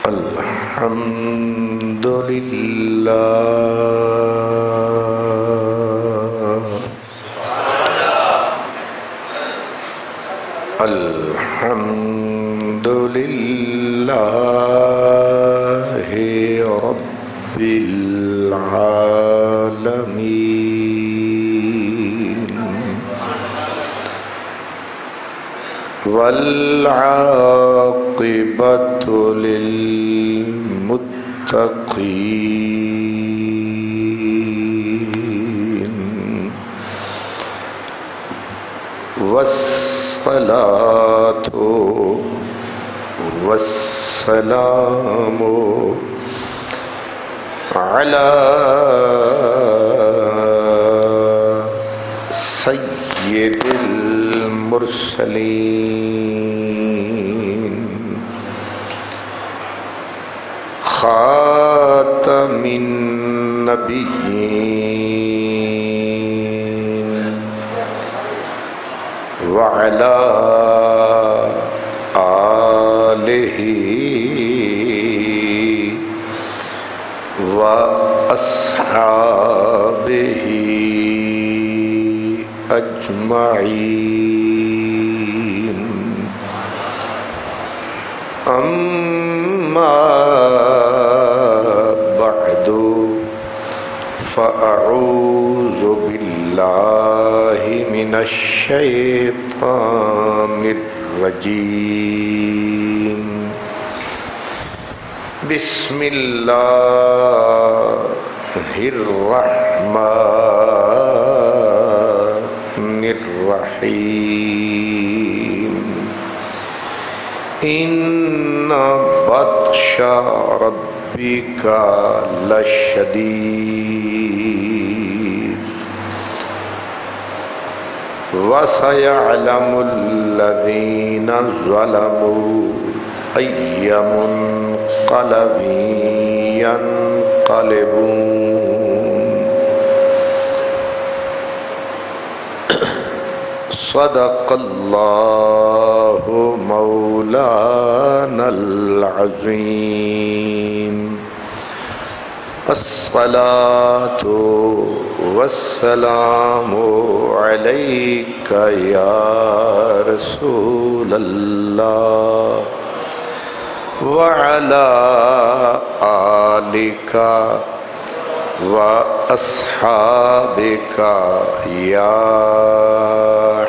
الحمد لله الحمد لله رب العالمين والعاقبة للمتقين والصلاة والسلام على سيد المرسلين خاتم النبيين وعلى آله وأصحابه أجمعين أما بعد فأعوذ بالله من الشيطان الرجيم بسم الله الرحمن الرحيم إن بطش ربك لشديد وسيعلم الذين ظلموا أي منقلب ينقلبون صدق الله مولانا العظيم الصلاة والسلام عليك يا رسول الله وعلى آلك وأصحابك يا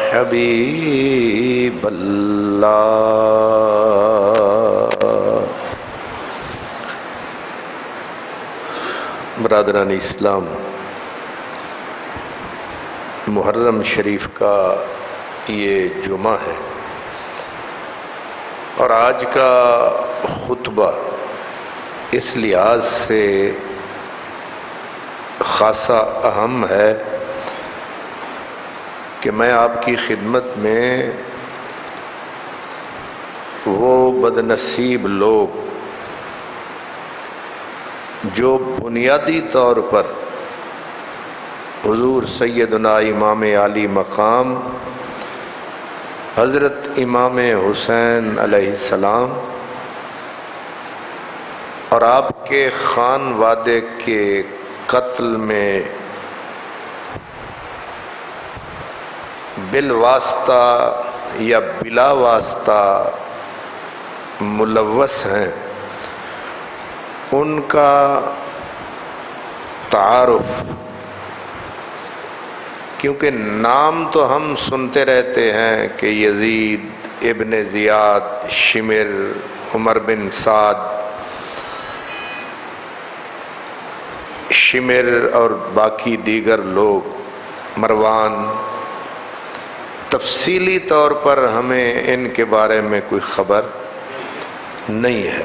حبيب الله۔ برادران اسلام، محرم شریف کا یہ جمعہ ہے اور آج کا خطبہ اس لحاظ سے خاصا اہم ہے کہ میں آپ کی خدمت میں وہ بدنصیب لوگ جو بنیادی طور پر حضور سیدنا امام عالی مقام حضرت امام حسین علیہ السلام اور آپ کے خانوادے کے قتل میں بالواسطہ یا بلا واسطہ ملوث ہیں، ان کا تعارف، کیونکہ نام تو ہم سنتے رہتے ہیں کہ یزید ابن زیاد، شمر، عمر بن سعد، شمر اور باقی دیگر لوگ، مروان، تفصیلی طور پر ہمیں ان کے بارے میں کوئی خبر نہیں ہے۔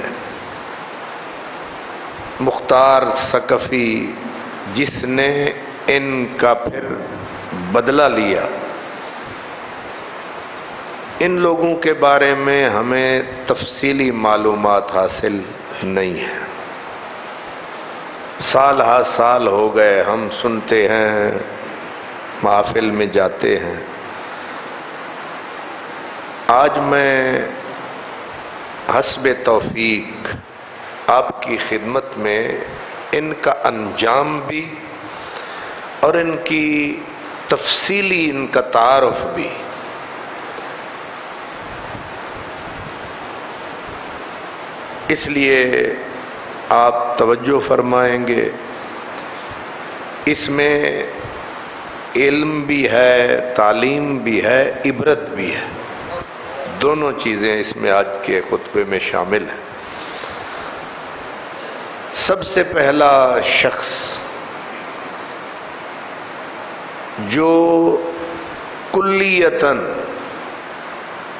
مختار ثقفی جس نے ان کا پھر بدلہ لیا، ان لوگوں کے بارے میں ہمیں تفصیلی معلومات حاصل نہیں ہیں۔ سال ہا سال ہو گئے، ہم سنتے ہیں، محافل میں جاتے ہیں۔ آج میں حسب توفیق آپ کی خدمت میں ان کا انجام بھی اور ان کی تفصیلی ان کا تعارف بھی۔ اس لیے آپ توجہ فرمائیں گے، اس میں علم بھی ہے، تعلیم بھی ہے، عبرت بھی ہے، دونوں چیزیں اس میں آج کے خطبے میں شامل ہیں۔ سب سے پہلا شخص جو کلیتاً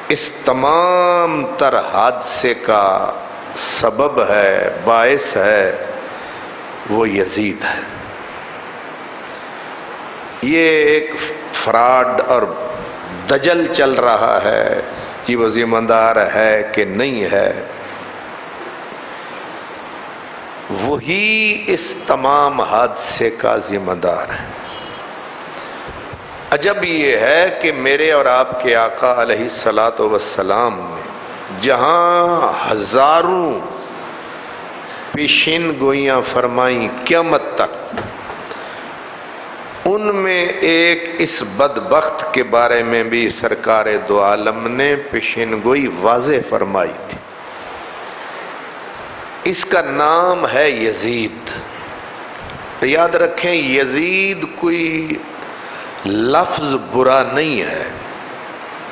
اس تمام تر حادثے کا سبب ہے، باعث ہے، وہ یزید ہے۔ یہ ایک فراڈ اور دجل چل رہا ہے کہ وہ ذمہ دار ہے کہ نہیں ہے، وہی اس تمام حادثے کا ذمہ دار ہے۔ عجب یہ ہے کہ میرے اور آپ کے آقا علیہ الصلاۃ والسلام نے جہاں ہزاروں پیشین گوئیاں فرمائیں قیامت تک، ان میں ایک اس بدبخت کے بارے میں بھی سرکار دو عالم نے پیشین گوئی واضح فرمائی تھی۔ اس کا نام ہے یزید۔ یاد رکھیں، یزید کوئی لفظ برا نہیں ہے،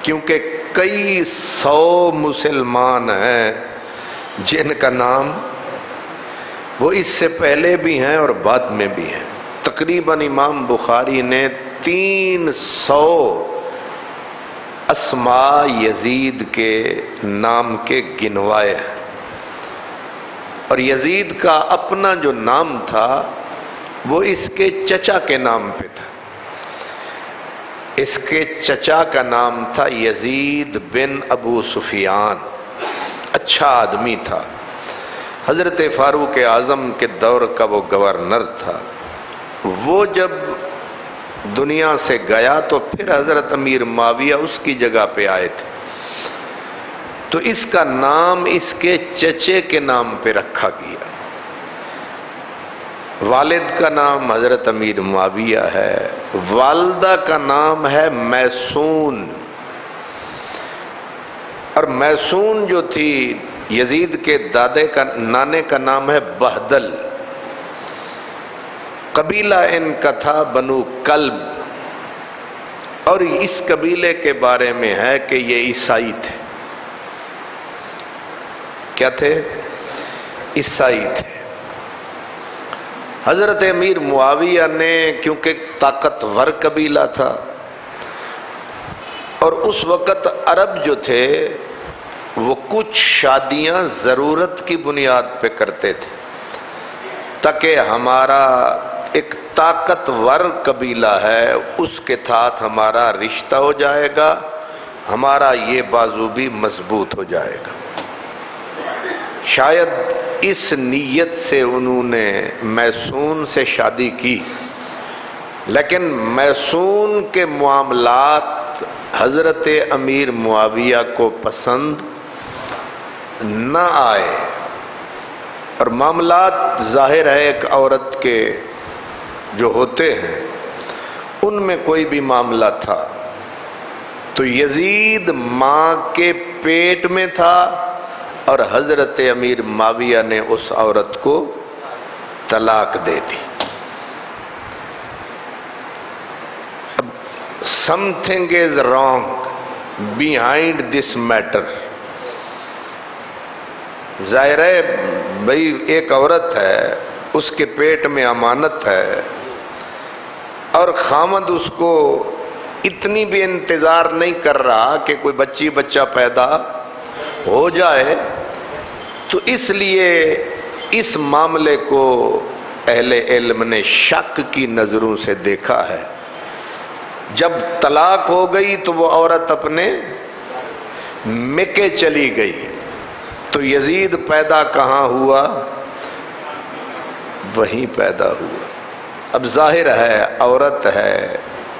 کیونکہ کئی سو مسلمان ہیں جن کا نام وہ اس سے پہلے بھی ہیں اور بعد میں بھی ہیں۔ تقریباً امام بخاری نے 300 اسماء یزید کے نام کے گنوائے ہیں، اور یزید کا اپنا جو نام تھا وہ اس کے چچا کے نام پہ تھا۔ اس کے چچا کا نام تھا یزید بن ابو سفیان، اچھا آدمی تھا، حضرت فاروق اعظم کے دور کا وہ گورنر تھا۔ وہ جب دنیا سے گیا تو پھر حضرت امیر معاویہ اس کی جگہ پہ آئے تھے، تو اس کا نام اس کے چچے کے نام پہ رکھا گیا۔ والد کا نام حضرت امیر معاویہ ہے، والدہ کا نام ہے میسون، اور میسون جو تھی یزید کے دادے کا نانے کا نام ہے بہدل۔ قبیلہ ان کا تھا بنو کلب، اور اس قبیلے کے بارے میں ہے کہ یہ عیسائی تھے۔ کیا تھے؟ عیسائی تھے۔ حضرت امیر معاویہ نے، کیونکہ طاقتور قبیلہ تھا، اور اس وقت عرب جو تھے وہ کچھ شادیاں ضرورت کی بنیاد پہ کرتے تھے، تاکہ ہمارا ایک طاقتور قبیلہ ہے اس کے ساتھ ہمارا رشتہ ہو جائے گا، ہمارا یہ بازو بھی مضبوط ہو جائے گا۔ شاید اس نیت سے انہوں نے میسون سے شادی کی، لیکن میسون کے معاملات حضرت امیر معاویہ کو پسند نہ آئے، اور معاملات ظاہر ہے ایک عورت کے جو ہوتے ہیں ان میں کوئی بھی معاملہ تھا، تو یزید ماں کے پیٹ میں تھا اور حضرت امیر معاویہ نے اس عورت کو طلاق دے دی۔ اب something is wrong behind this matter۔ ظاہر ہے بھئی ایک عورت ہے، اس کے پیٹ میں امانت ہے، اور خامد اس کو اتنی بھی انتظار نہیں کر رہا کہ کوئی بچہ پیدا ہو جائے، تو اس لیے اس معاملے کو اہل علم نے شک کی نظروں سے دیکھا ہے۔ جب طلاق ہو گئی تو وہ عورت اپنے مکے چلی گئی، تو یزید پیدا کہاں ہوا؟ وہیں پیدا ہوا۔ اب ظاہر ہے عورت ہے،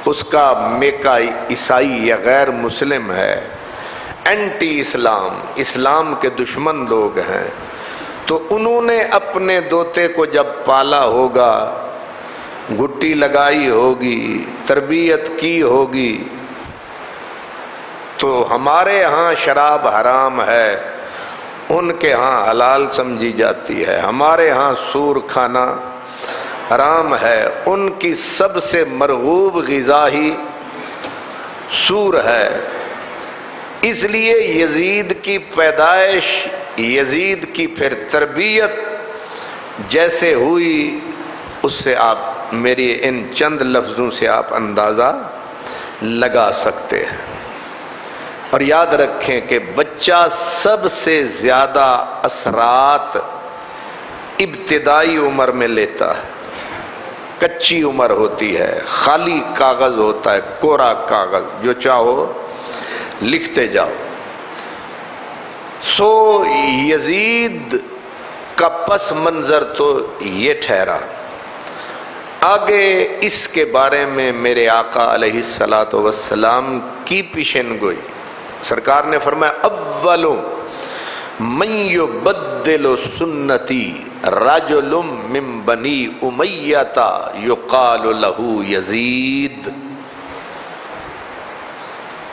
اس کا میکا عیسائی یا غیر مسلم ہے، اینٹی اسلام، اسلام کے دشمن لوگ ہیں، تو تو انہوں نے اپنے دوتے کو جب پالا ہوگا، گٹی لگائی ہوگی، تربیت کی ہوگی، تو ہمارے ہاں شراب حرام ہے، ان کے ہاں حلال سمجھی جاتی ہے۔ ہمارے ہاں سور کھانا حرام ہے، ان کی سب سے مرغوب غذا ہی سور ہے۔ اس لیے یزید کی پیدائش، یزید کی پھر تربیت جیسے ہوئی، اس سے آپ میری ان چند لفظوں سے آپ اندازہ لگا سکتے ہیں۔ اور یاد رکھیں کہ بچہ سب سے زیادہ اثرات ابتدائی عمر میں لیتا ہے، کچی عمر ہوتی ہے، خالی کاغذ ہوتا ہے، کوڑا کاغذ، جو چاہو لکھتے جاؤ۔ سو یزید کا پس منظر تو یہ ٹھہرا۔ آگے اس کے بارے میں میرے آقا علیہ الصلوۃ والسلام کی پیشن گوئی، سرکار نے فرمایا اول من یبدل سنتی رجل من بنی امیہ یقال لہ یزید۔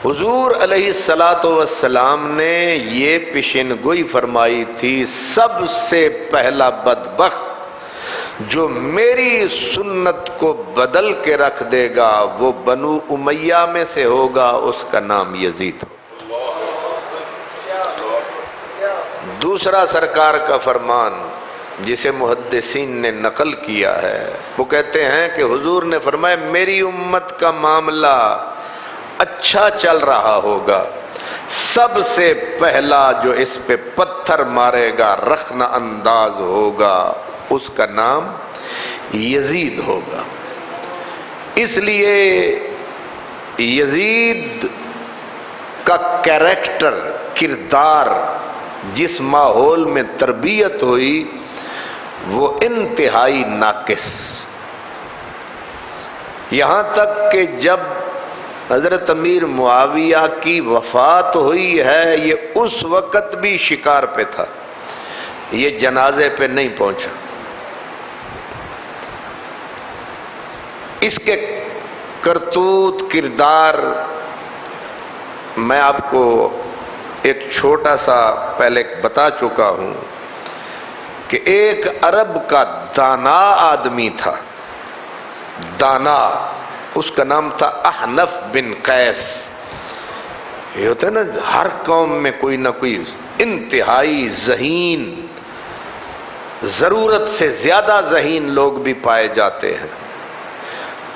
حضور علیہ الصلوۃ والسلام نے یہ پیشن گوئی فرمائی تھی، سب سے پہلا بدبخت جو میری سنت کو بدل کے رکھ دے گا وہ بنو امیہ میں سے ہوگا، اس کا نام یزید ہو۔ دوسرا سرکار کا فرمان جسے محدثین نے نقل کیا ہے، وہ کہتے ہیں کہ حضور نے فرمایا میری امت کا معاملہ اچھا چل رہا ہوگا، سب سے پہلا جو اس پہ پتھر مارے گا، رخنہ انداز ہوگا، اس کا نام یزید ہوگا۔ اس لیے یزید کا کیریکٹر، کردار جس ماحول میں تربیت ہوئی وہ انتہائی ناقص، یہاں تک کہ جب حضرت امیر معاویہ کی وفات ہوئی ہے یہ اس وقت بھی شکار پہ تھا، یہ جنازے پہ نہیں پہنچا۔ اس کے کرتوت، کردار میں آپ کو ایک چھوٹا سا پہلے بتا چکا ہوں کہ ایک عرب کا دانا آدمی تھا، دانا، اس کا نام تھا احنف بن قیس۔ یہ ہوتا ہے نا ہر قوم میں کوئی نہ کوئی انتہائی ذہین، ضرورت سے زیادہ ذہین لوگ بھی پائے جاتے ہیں۔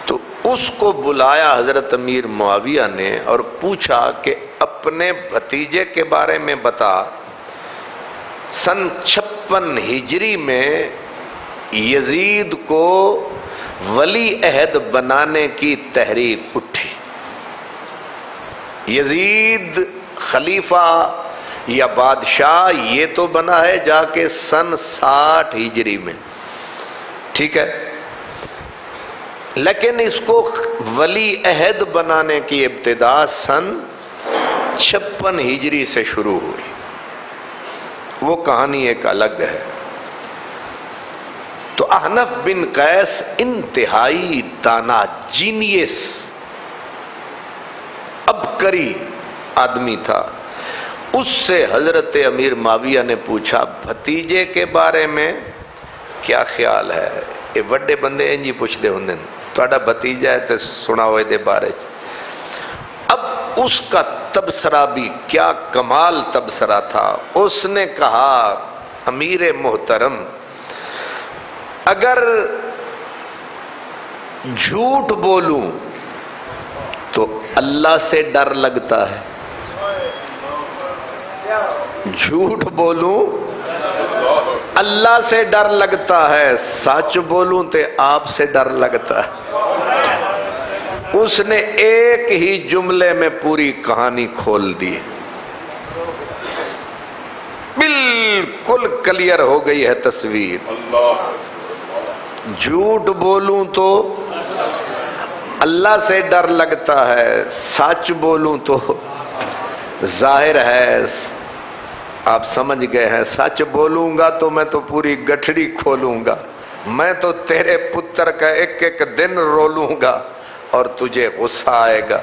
تو اس کو بلایا حضرت امیر معاویہ نے اور پوچھا کہ اپنے بھتیجے کے بارے میں بتا، سن 56 ہجری میں یزید کو ولی عہد بنانے کی تحریک اٹھی۔ یزید خلیفہ یا بادشاہ یہ تو بنا ہے جا کے سن 60 ہجری میں، ٹھیک ہے، لیکن اس کو ولی عہد بنانے کی ابتدا سن 56 ہجری سے شروع ہوئی، وہ کہانی ایک الگ ہے۔ تو احنف بن قیس انتہائی دانا، جینیس، عبقری آدمی تھا۔ اس سے حضرت امیر معاویہ نے پوچھا بھتیجے کے بارے میں کیا خیال ہے؟ یہ بڑے بندے انجی پوچھتے ہوں دن تھوڑا بھتیجا ہے تو سنا ہوئے دے بارے۔ اب اس کا تبصرہ بھی کیا کمال تبصرہ تھا۔ اس نے کہا امیر محترم، اگر جھوٹ بولوں تو اللہ سے ڈر لگتا ہے، جھوٹ بولوں اللہ سے ڈر لگتا ہے، سچ بولوں تو آپ سے ڈر لگتا ہے۔ اس نے ایک ہی جملے میں پوری کہانی کھول دی، بالکل کلیئر ہو گئی ہے تصویر۔ جھوٹ بولوں تو اللہ سے ڈر لگتا ہے، سچ بولوں تو ظاہر ہے آپ سمجھ گئے ہیں سچ بولوں گا تو میں تو پوری گٹھڑی کھولوں گا، میں تو تیرے پتر کا ایک ایک دن رولوں گا اور تجھے غصہ آئے گا۔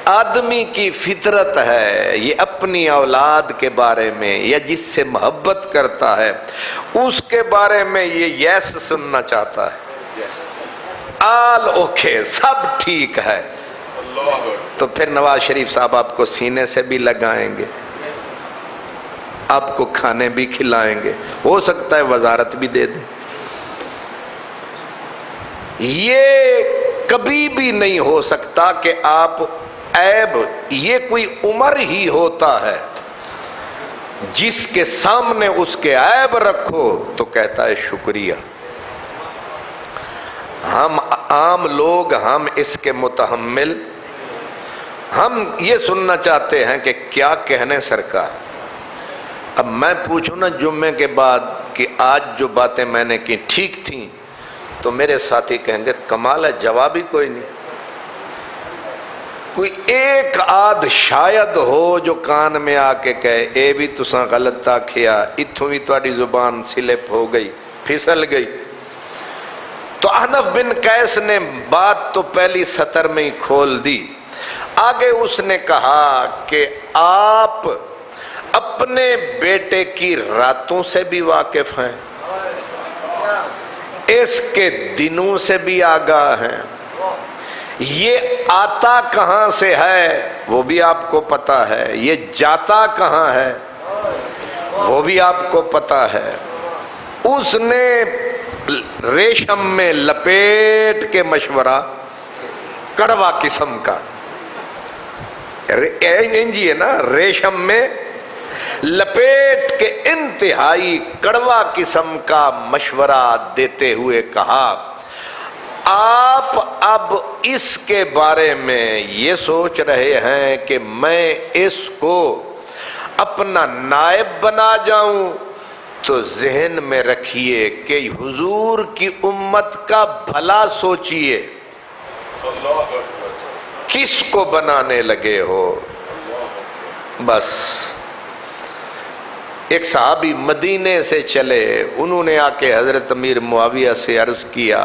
آدمی کی فطرت ہے یہ اپنی اولاد کے بارے میں یا جس سے محبت کرتا ہے اس کے بارے میں یہ یس سننا چاہتا ہے، آل اوکے، سب ٹھیک ہے۔ تو پھر نواز شریف صاحب آپ کو سینے سے بھی لگائیں گے، آپ کو کھانے بھی کھلائیں گے، ہو سکتا ہے وزارت بھی دے دیں۔ یہ کبھی بھی نہیں ہو سکتا کہ آپ عیب، یہ کوئی عمر ہی ہوتا ہے جس کے سامنے اس کے عیب رکھو تو کہتا ہے شکریہ۔ ہم عام لوگ ہم اس کے متحمل، ہم یہ سننا چاہتے ہیں کہ کیا کہنے سرکار۔ اب میں پوچھوں نا جمعے کے بعد کہ آج جو باتیں میں نے کی ٹھیک تھیں، تو میرے ساتھی کہیں گے کمال ہے، جواب ہی کوئی نہیں۔ کوئی ایک آدھ شاید ہو جو کان میں آ کے کہے اے بھی تساں غلط آکھیا، اتھوں بھی تہاڈی زبان سلپ ہو گئی، پھسل گئی۔ تو احنف بن قیس نے بات تو پہلی سطر میں ہی کھول دی۔ آگے اس نے کہا کہ آپ اپنے بیٹے کی راتوں سے بھی واقف ہیں، اس کے دنوں سے بھی آگاہ ہیں، یہ آتا کہاں سے ہے وہ بھی آپ کو پتا ہے، یہ جاتا کہاں ہے وہ بھی آپ کو پتا ہے۔ اس نے ریشم میں لپیٹ کے مشورہ، کڑوا قسم کا انجی ہے نا، ریشم میں لپیٹ کے انتہائی کڑوا قسم کا مشورہ دیتے ہوئے کہا آپ اب اس کے بارے میں یہ سوچ رہے ہیں کہ میں اس کو اپنا نائب بنا جاؤں، تو ذہن میں رکھیے کہ حضور کی امت کا بھلا سوچیے، کس کو بنانے لگے ہو۔ بس ایک صحابی مدینے سے چلے، انہوں نے آ کے حضرت امیر معاویہ سے عرض کیا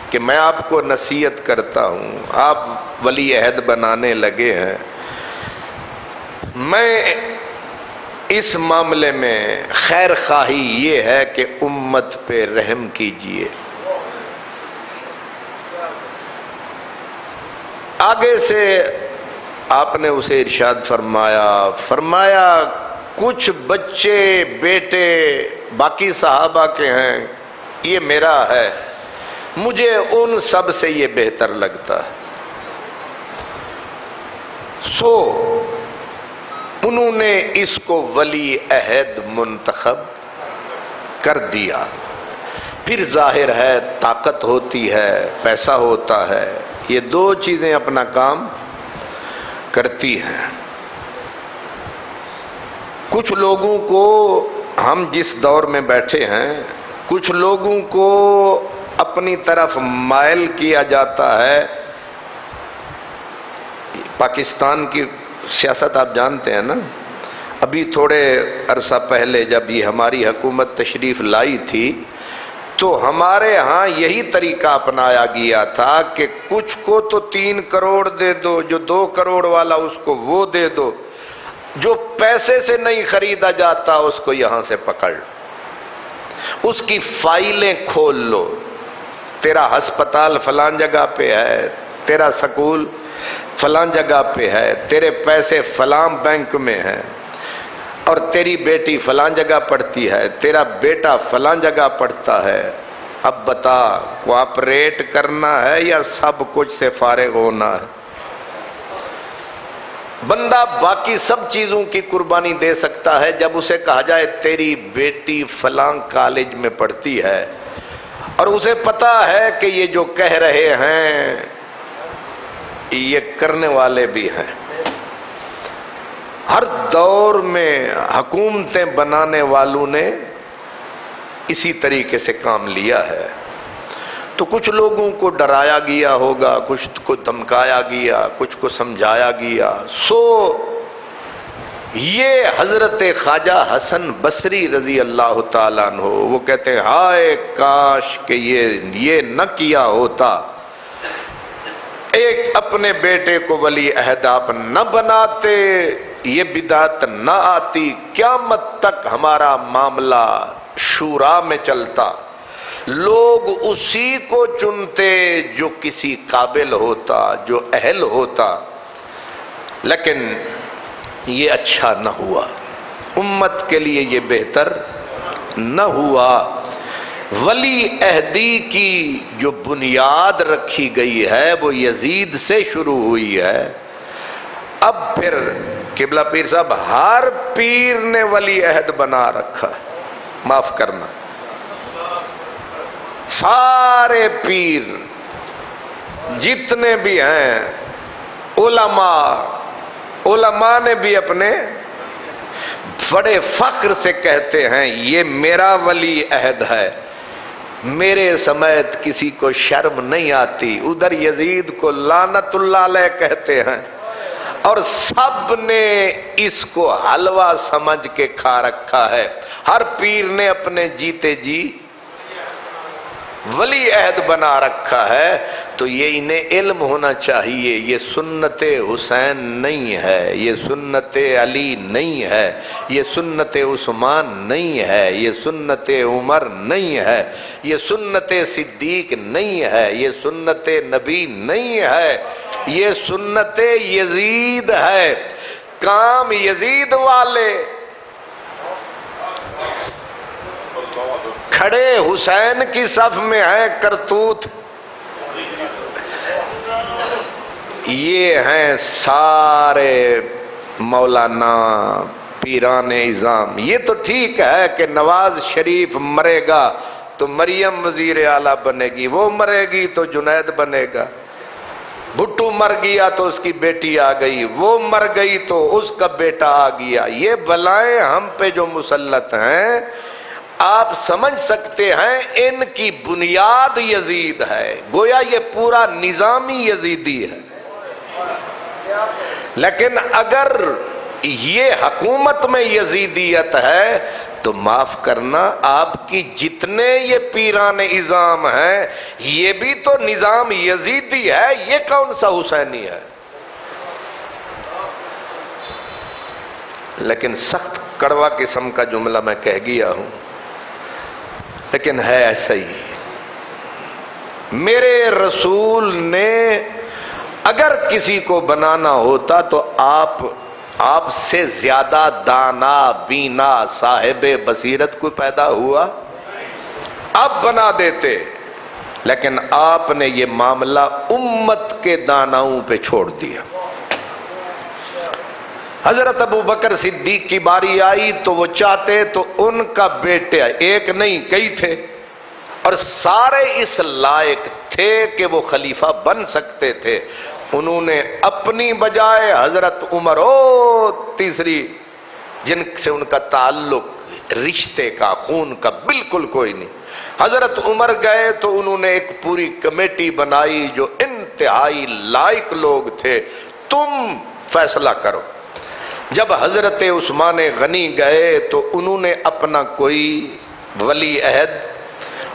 کہ میں آپ کو نصیحت کرتا ہوں، آپ ولی عہد بنانے لگے ہیں، میں اس معاملے میں خیر خواہی یہ ہے کہ امت پہ رحم کیجئے۔ آگے سے آپ نے اسے ارشاد فرمایا کچھ بچے بیٹے باقی صحابہ کے ہیں، یہ میرا ہے، مجھے ان سب سے یہ بہتر لگتا ہے۔ سو انہوں نے اس کو ولی عہد منتخب کر دیا۔ پھر ظاہر ہے طاقت ہوتی ہے، پیسہ ہوتا ہے، یہ دو چیزیں اپنا کام کرتی ہیں۔ کچھ لوگوں کو، ہم جس دور میں بیٹھے ہیں، کچھ لوگوں کو اپنی طرف مائل کیا جاتا ہے۔ پاکستان کی سیاست آپ جانتے ہیں نا، ابھی تھوڑے عرصہ پہلے جب یہ ہماری حکومت تشریف لائی تھی تو ہمارے ہاں یہی طریقہ اپنایا گیا تھا کہ کچھ کو تو 3 کروڑ دے دو، جو 2 کروڑ والا اس کو وہ دے دو، جو پیسے سے نہیں خریدا جاتا اس کو یہاں سے پکڑ لو، اس کی فائلیں کھول لو، تیرا ہسپتال فلان جگہ پہ ہے، تیرا سکول فلان جگہ پہ ہے، تیرے پیسے فلان بینک میں ہیں، اور تیری بیٹی فلان جگہ پڑھتی ہے، تیرا بیٹا فلان جگہ پڑھتا ہے۔ اب بتا کوآپریٹ کرنا ہے یا سب کچھ سے فارغ ہونا ہے؟ بندہ باقی سب چیزوں کی قربانی دے سکتا ہے، جب اسے کہا جائے تیری بیٹی فلاں کالج میں پڑھتی ہے اور اسے پتا ہے کہ یہ جو کہہ رہے ہیں یہ کرنے والے بھی ہیں۔ ہر دور میں حکومتیں بنانے والوں نے اسی طریقے سے کام لیا ہے۔ تو کچھ لوگوں کو ڈرایا گیا ہوگا، کچھ کو دھمکایا گیا، کچھ کو سمجھایا گیا، سو یہ حضرت خواجہ حسن بصری رضی اللہ تعالیٰ عنہ وہ کہتے ہیں ہائے کاش کہ یہ نہ کیا ہوتا، ایک اپنے بیٹے کو ولی عہد آپ نہ بناتے، یہ بدعت نہ آتی، قیامت تک ہمارا معاملہ شورا میں چلتا، لوگ اسی کو چنتے جو کسی قابل ہوتا، جو اہل ہوتا، لیکن یہ اچھا نہ ہوا، امت کے لیے یہ بہتر نہ ہوا۔ ولی عہدی کی جو بنیاد رکھی گئی ہے وہ یزید سے شروع ہوئی ہے، اب پھر قبلہ پیر صاحب ہر پیر نے ولی عہد بنا رکھا ہے، معاف کرنا، سارے پیر جتنے بھی ہیں، علماء نے بھی اپنے بڑے فخر سے کہتے ہیں یہ میرا ولی عہد ہے، میرے سمیت کسی کو شرم نہیں آتی۔ ادھر یزید کو لعنت اللہ علیہ کہتے ہیں، اور سب نے اس کو حلوہ سمجھ کے کھا رکھا ہے، ہر پیر نے اپنے جیتے جی ولی عہد بنا رکھا ہے۔ تو یہ انہیں علم ہونا چاہیے، یہ سنت حسین نہیں ہے، یہ سنت علی نہیں ہے، یہ سنت عثمان نہیں ہے، یہ سنت عمر نہیں ہے، یہ سنت صدیق نہیں ہے، یہ سنت نبی نہیں ہے، یہ سنت یزید ہے۔ کام یزید والے کھڑے حسین کی صف میں ہیں، کرتوت یہ ہیں سارے مولانا پیران اعظام۔ یہ تو ٹھیک ہے کہ نواز شریف مرے گا تو مریم وزیر اعلیٰ بنے گی، وہ مرے گی تو جنید بنے گا، بھٹو مر گیا تو اس کی بیٹی آ گئی، وہ مر گئی تو اس کا بیٹا آ گیا۔ یہ بلائیں ہم پہ جو مسلط ہیں، آپ سمجھ سکتے ہیں ان کی بنیاد یزید ہے، گویا یہ پورا نظامی یزیدی ہے۔ لیکن اگر یہ حکومت میں یزیدیت ہے تو معاف کرنا، آپ کی جتنے یہ پیران اعظام ہیں یہ بھی تو نظام یزیدی ہے، یہ کون سا حسینی ہے؟ لیکن سخت کڑوا قسم کا جملہ میں کہہ گیا ہوں، لیکن ہے ایسا ہی۔ میرے رسول نے اگر کسی کو بنانا ہوتا تو آپ سے زیادہ دانا بینا صاحب بصیرت کو پیدا ہوا، اب بنا دیتے، لیکن آپ نے یہ معاملہ امت کے داناؤں پہ چھوڑ دیا۔ حضرت ابو بکر صدیق کی باری آئی تو وہ چاہتے تو ان کا بیٹے ایک نہیں کئی تھے، اور سارے اس لائق تھے کہ وہ خلیفہ بن سکتے تھے، انہوں نے اپنی بجائے حضرت عمر تیسری جن سے ان کا تعلق رشتے کا خون کا بالکل کوئی نہیں، حضرت عمر گئے تو انہوں نے ایک پوری کمیٹی بنائی جو انتہائی لائق لوگ تھے، تم فیصلہ کرو۔ جب حضرت عثمان غنی گئے تو انہوں نے اپنا کوئی ولی عہد،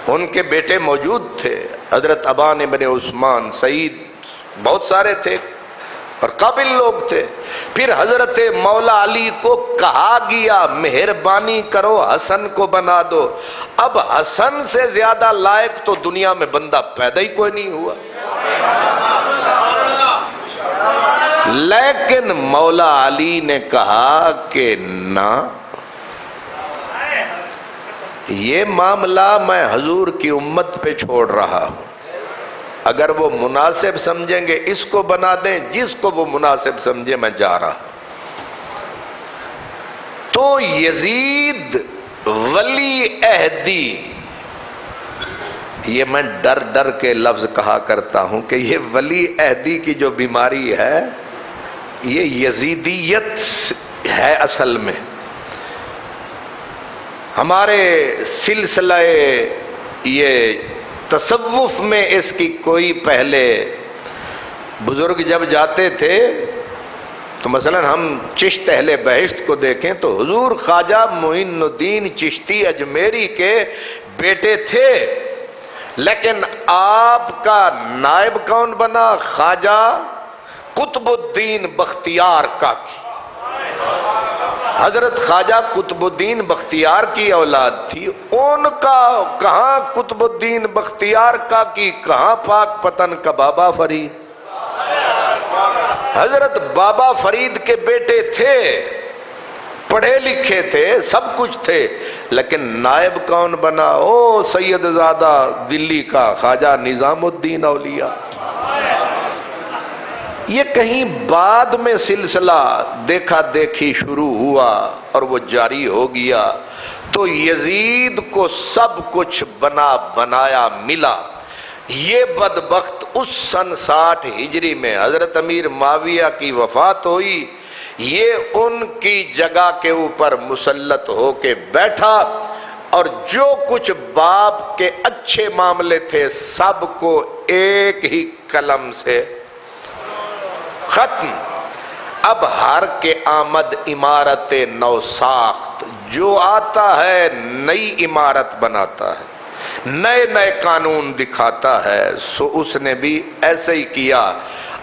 ان کے بیٹے موجود تھے، حضرت ابان ابن عثمان، سعید، بہت سارے تھے اور قابل لوگ تھے۔ پھر حضرت مولا علی کو کہا گیا مہربانی کرو حسن کو بنا دو، اب حسن سے زیادہ لائق تو دنیا میں بندہ پیدا ہی کوئی نہیں ہوا، لیکن مولا علی نے کہا کہ نہ، یہ معاملہ میں حضور کی امت پہ چھوڑ رہا ہوں، اگر وہ مناسب سمجھیں گے اس کو بنا دیں، جس کو وہ مناسب سمجھے میں جا رہا ہوں۔ تو یزید ولی عہدی، یہ میں ڈر ڈر کے لفظ کہا کرتا ہوں کہ یہ ولی عہدی کی جو بیماری ہے یہ یزیدیت ہے اصل میں۔ ہمارے سلسلہ یہ تصوف میں اس کی کوئی، پہلے بزرگ جب جاتے تھے تو مثلا ہم چشت اہل بہشت کو دیکھیں تو حضور خواجہ معین الدین چشتی اجمیری کے بیٹے تھے، لیکن آپ کا نائب کون بنا؟ خواجہ قطب الدین بختیار کاکی۔ حضرت خواجہ قطب الدین بختیار کی اولاد تھی، ان کا کہاں قطب الدین بختیار کاکی، کہاں پاک پتن کا بابا فرید۔ حضرت بابا فرید کے بیٹے تھے، پڑھے لکھے تھے، سب کچھ تھے، لیکن نائب کون بنا؟ او سید زادہ دلی کا خواجہ نظام الدین اولیاء۔ یہ کہیں بعد میں سلسلہ دیکھا دیکھی شروع ہوا اور وہ جاری ہو گیا، تو یزید کو سب کچھ بنا بنایا ملا۔ یہ بدبخت اس سن 60 ہجری میں حضرت امیر معاویہ کی وفات ہوئی، یہ ان کی جگہ کے اوپر مسلط ہو کے بیٹھا، اور جو کچھ باپ کے اچھے معاملے تھے سب کو ایک ہی قلم سے ختم۔ اب ہر کے آمد عمارت نو ساخت، جو آتا ہے نئی عمارت بناتا ہے، نئے نئے قانون دکھاتا ہے، سو اس نے بھی ایسے ہی کیا۔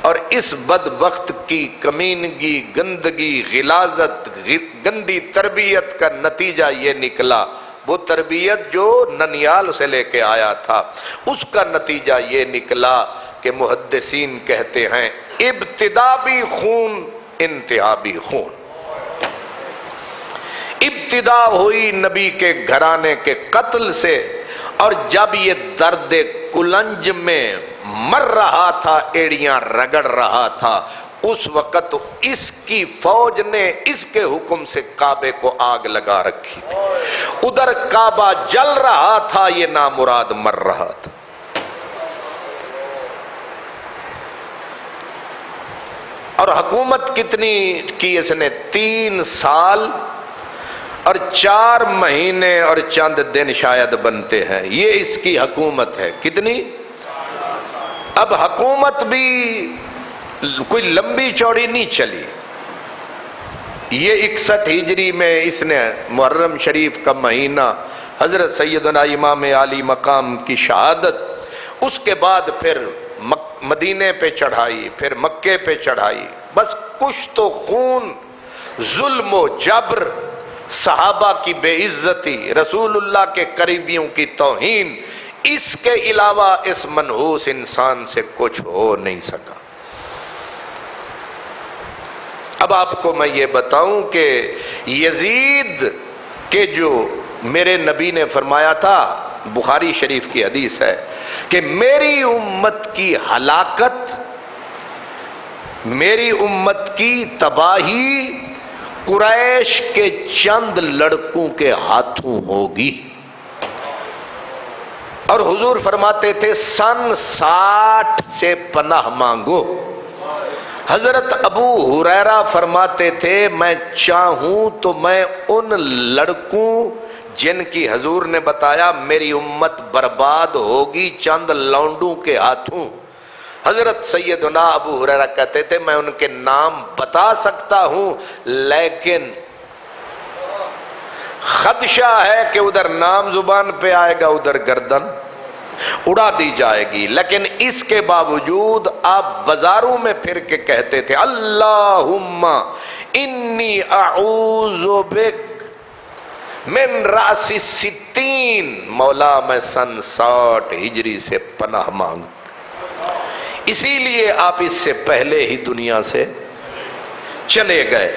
اور اس بدبخت کی کمینگی، گندگی، غلاظت، گندی تربیت کا نتیجہ یہ نکلا، وہ تربیت جو ننیال سے لے کے آیا تھا، اس کا نتیجہ یہ نکلا کہ محدثین کہتے ہیں ابتدا بھی خون انتہا بھی خون۔ ابتدا ہوئی نبی کے گھرانے کے قتل سے، اور جب یہ درد کلنج میں مر رہا تھا، ایڑیاں رگڑ رہا تھا، اس وقت اس کی فوج نے اس کے حکم سے کعبے کو آگ لگا رکھی تھی، ادھر کعبہ جل رہا تھا، یہ نامراد مر رہا تھا۔ اور حکومت کتنی کی اس نے؟ 3 سال اور 4 مہینے اور چند دن شاید بنتے ہیں، یہ اس کی حکومت ہے۔ کتنی؟ اب حکومت بھی کوئی لمبی چوڑی نہیں چلی۔ یہ 61 ہجری میں اس نے محرم شریف کا مہینہ، حضرت سیدنا امام عالی مقام کی شہادت، اس کے بعد پھر مدینے پہ چڑھائی، پھر مکے پہ چڑھائی، بس کچھ تو خون، ظلم و جبر، صحابہ کی بے عزتی، رسول اللہ کے قریبیوں کی توہین، اس کے علاوہ اس منحوس انسان سے کچھ ہو نہیں سکا۔ اب آپ کو میں یہ بتاؤں کہ یزید کے جو میرے نبی نے فرمایا تھا، بخاری شریف کی حدیث ہے کہ میری امت کی ہلاکت، میری امت کی تباہی قریش کے چند لڑکوں کے ہاتھوں ہوگی۔ اور حضور فرماتے تھے سن 60 سے پناہ مانگو۔ حضرت ابو ہریرہ فرماتے تھے میں چاہوں تو میں ان لڑکوں جن کی حضور نے بتایا میری امت برباد ہوگی چند لونڈوں کے ہاتھوں، حضرت سیدنا ابو ہریرہ کہتے تھے میں ان کے نام بتا سکتا ہوں، لیکن خدشہ ہے کہ ادھر نام زبان پہ آئے گا، ادھر گردن اڑا دی جائے گی۔ لیکن اس کے باوجود آپ بازاروں میں پھر کے کہتے تھے اللہم انی اعوذ بک من رأس 60، مولا میں سن 60 ہجری سے پناہ مانگ۔ اسی لیے آپ اس سے پہلے ہی دنیا سے چلے گئے۔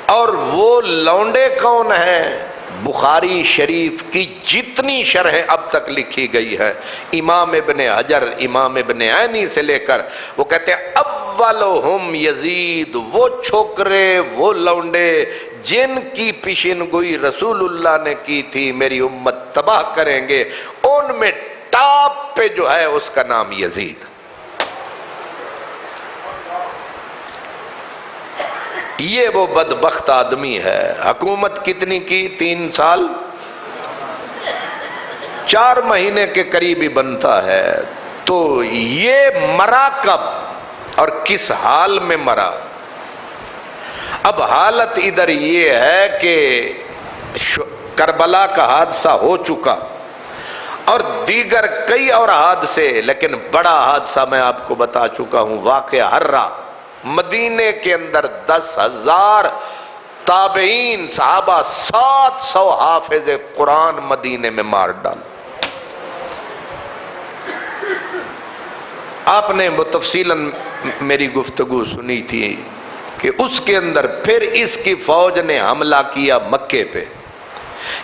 اور وہ لونڈے کون ہیں؟ بخاری شریف کی جتنی شرحیں اب تک لکھی گئی ہے، امام ابن حجر، امام ابن عینی سے لے کر، وہ کہتے ہیں اولہم یزید، وہ چھوکرے، وہ لونڈے جن کی پیشین گوئی رسول اللہ نے کی تھی میری امت تباہ کریں گے، ان میں ٹاپ پہ جو ہے اس کا نام یزید۔ یہ وہ بدبخت آدمی ہے۔ حکومت کتنی کی؟ 3 سال 4 مہینے کے قریب ہی بنتا ہے۔ تو یہ مرا کب اور کس حال میں مرا؟ اب حالت ادھر یہ ہے کہ کربلا کا حادثہ ہو چکا اور دیگر کئی اور حادثے، لیکن بڑا حادثہ میں آپ کو بتا چکا ہوں، واقعہ ہررا۔ مدینے کے اندر 10,000 تابعین صحابہ، 700 حافظ قرآن مدینے میں مار ڈال۔ آپ نے تفصیلاً میری گفتگو سنی تھی کہ اس کے اندر پھر اس کی فوج نے حملہ کیا مکے پہ۔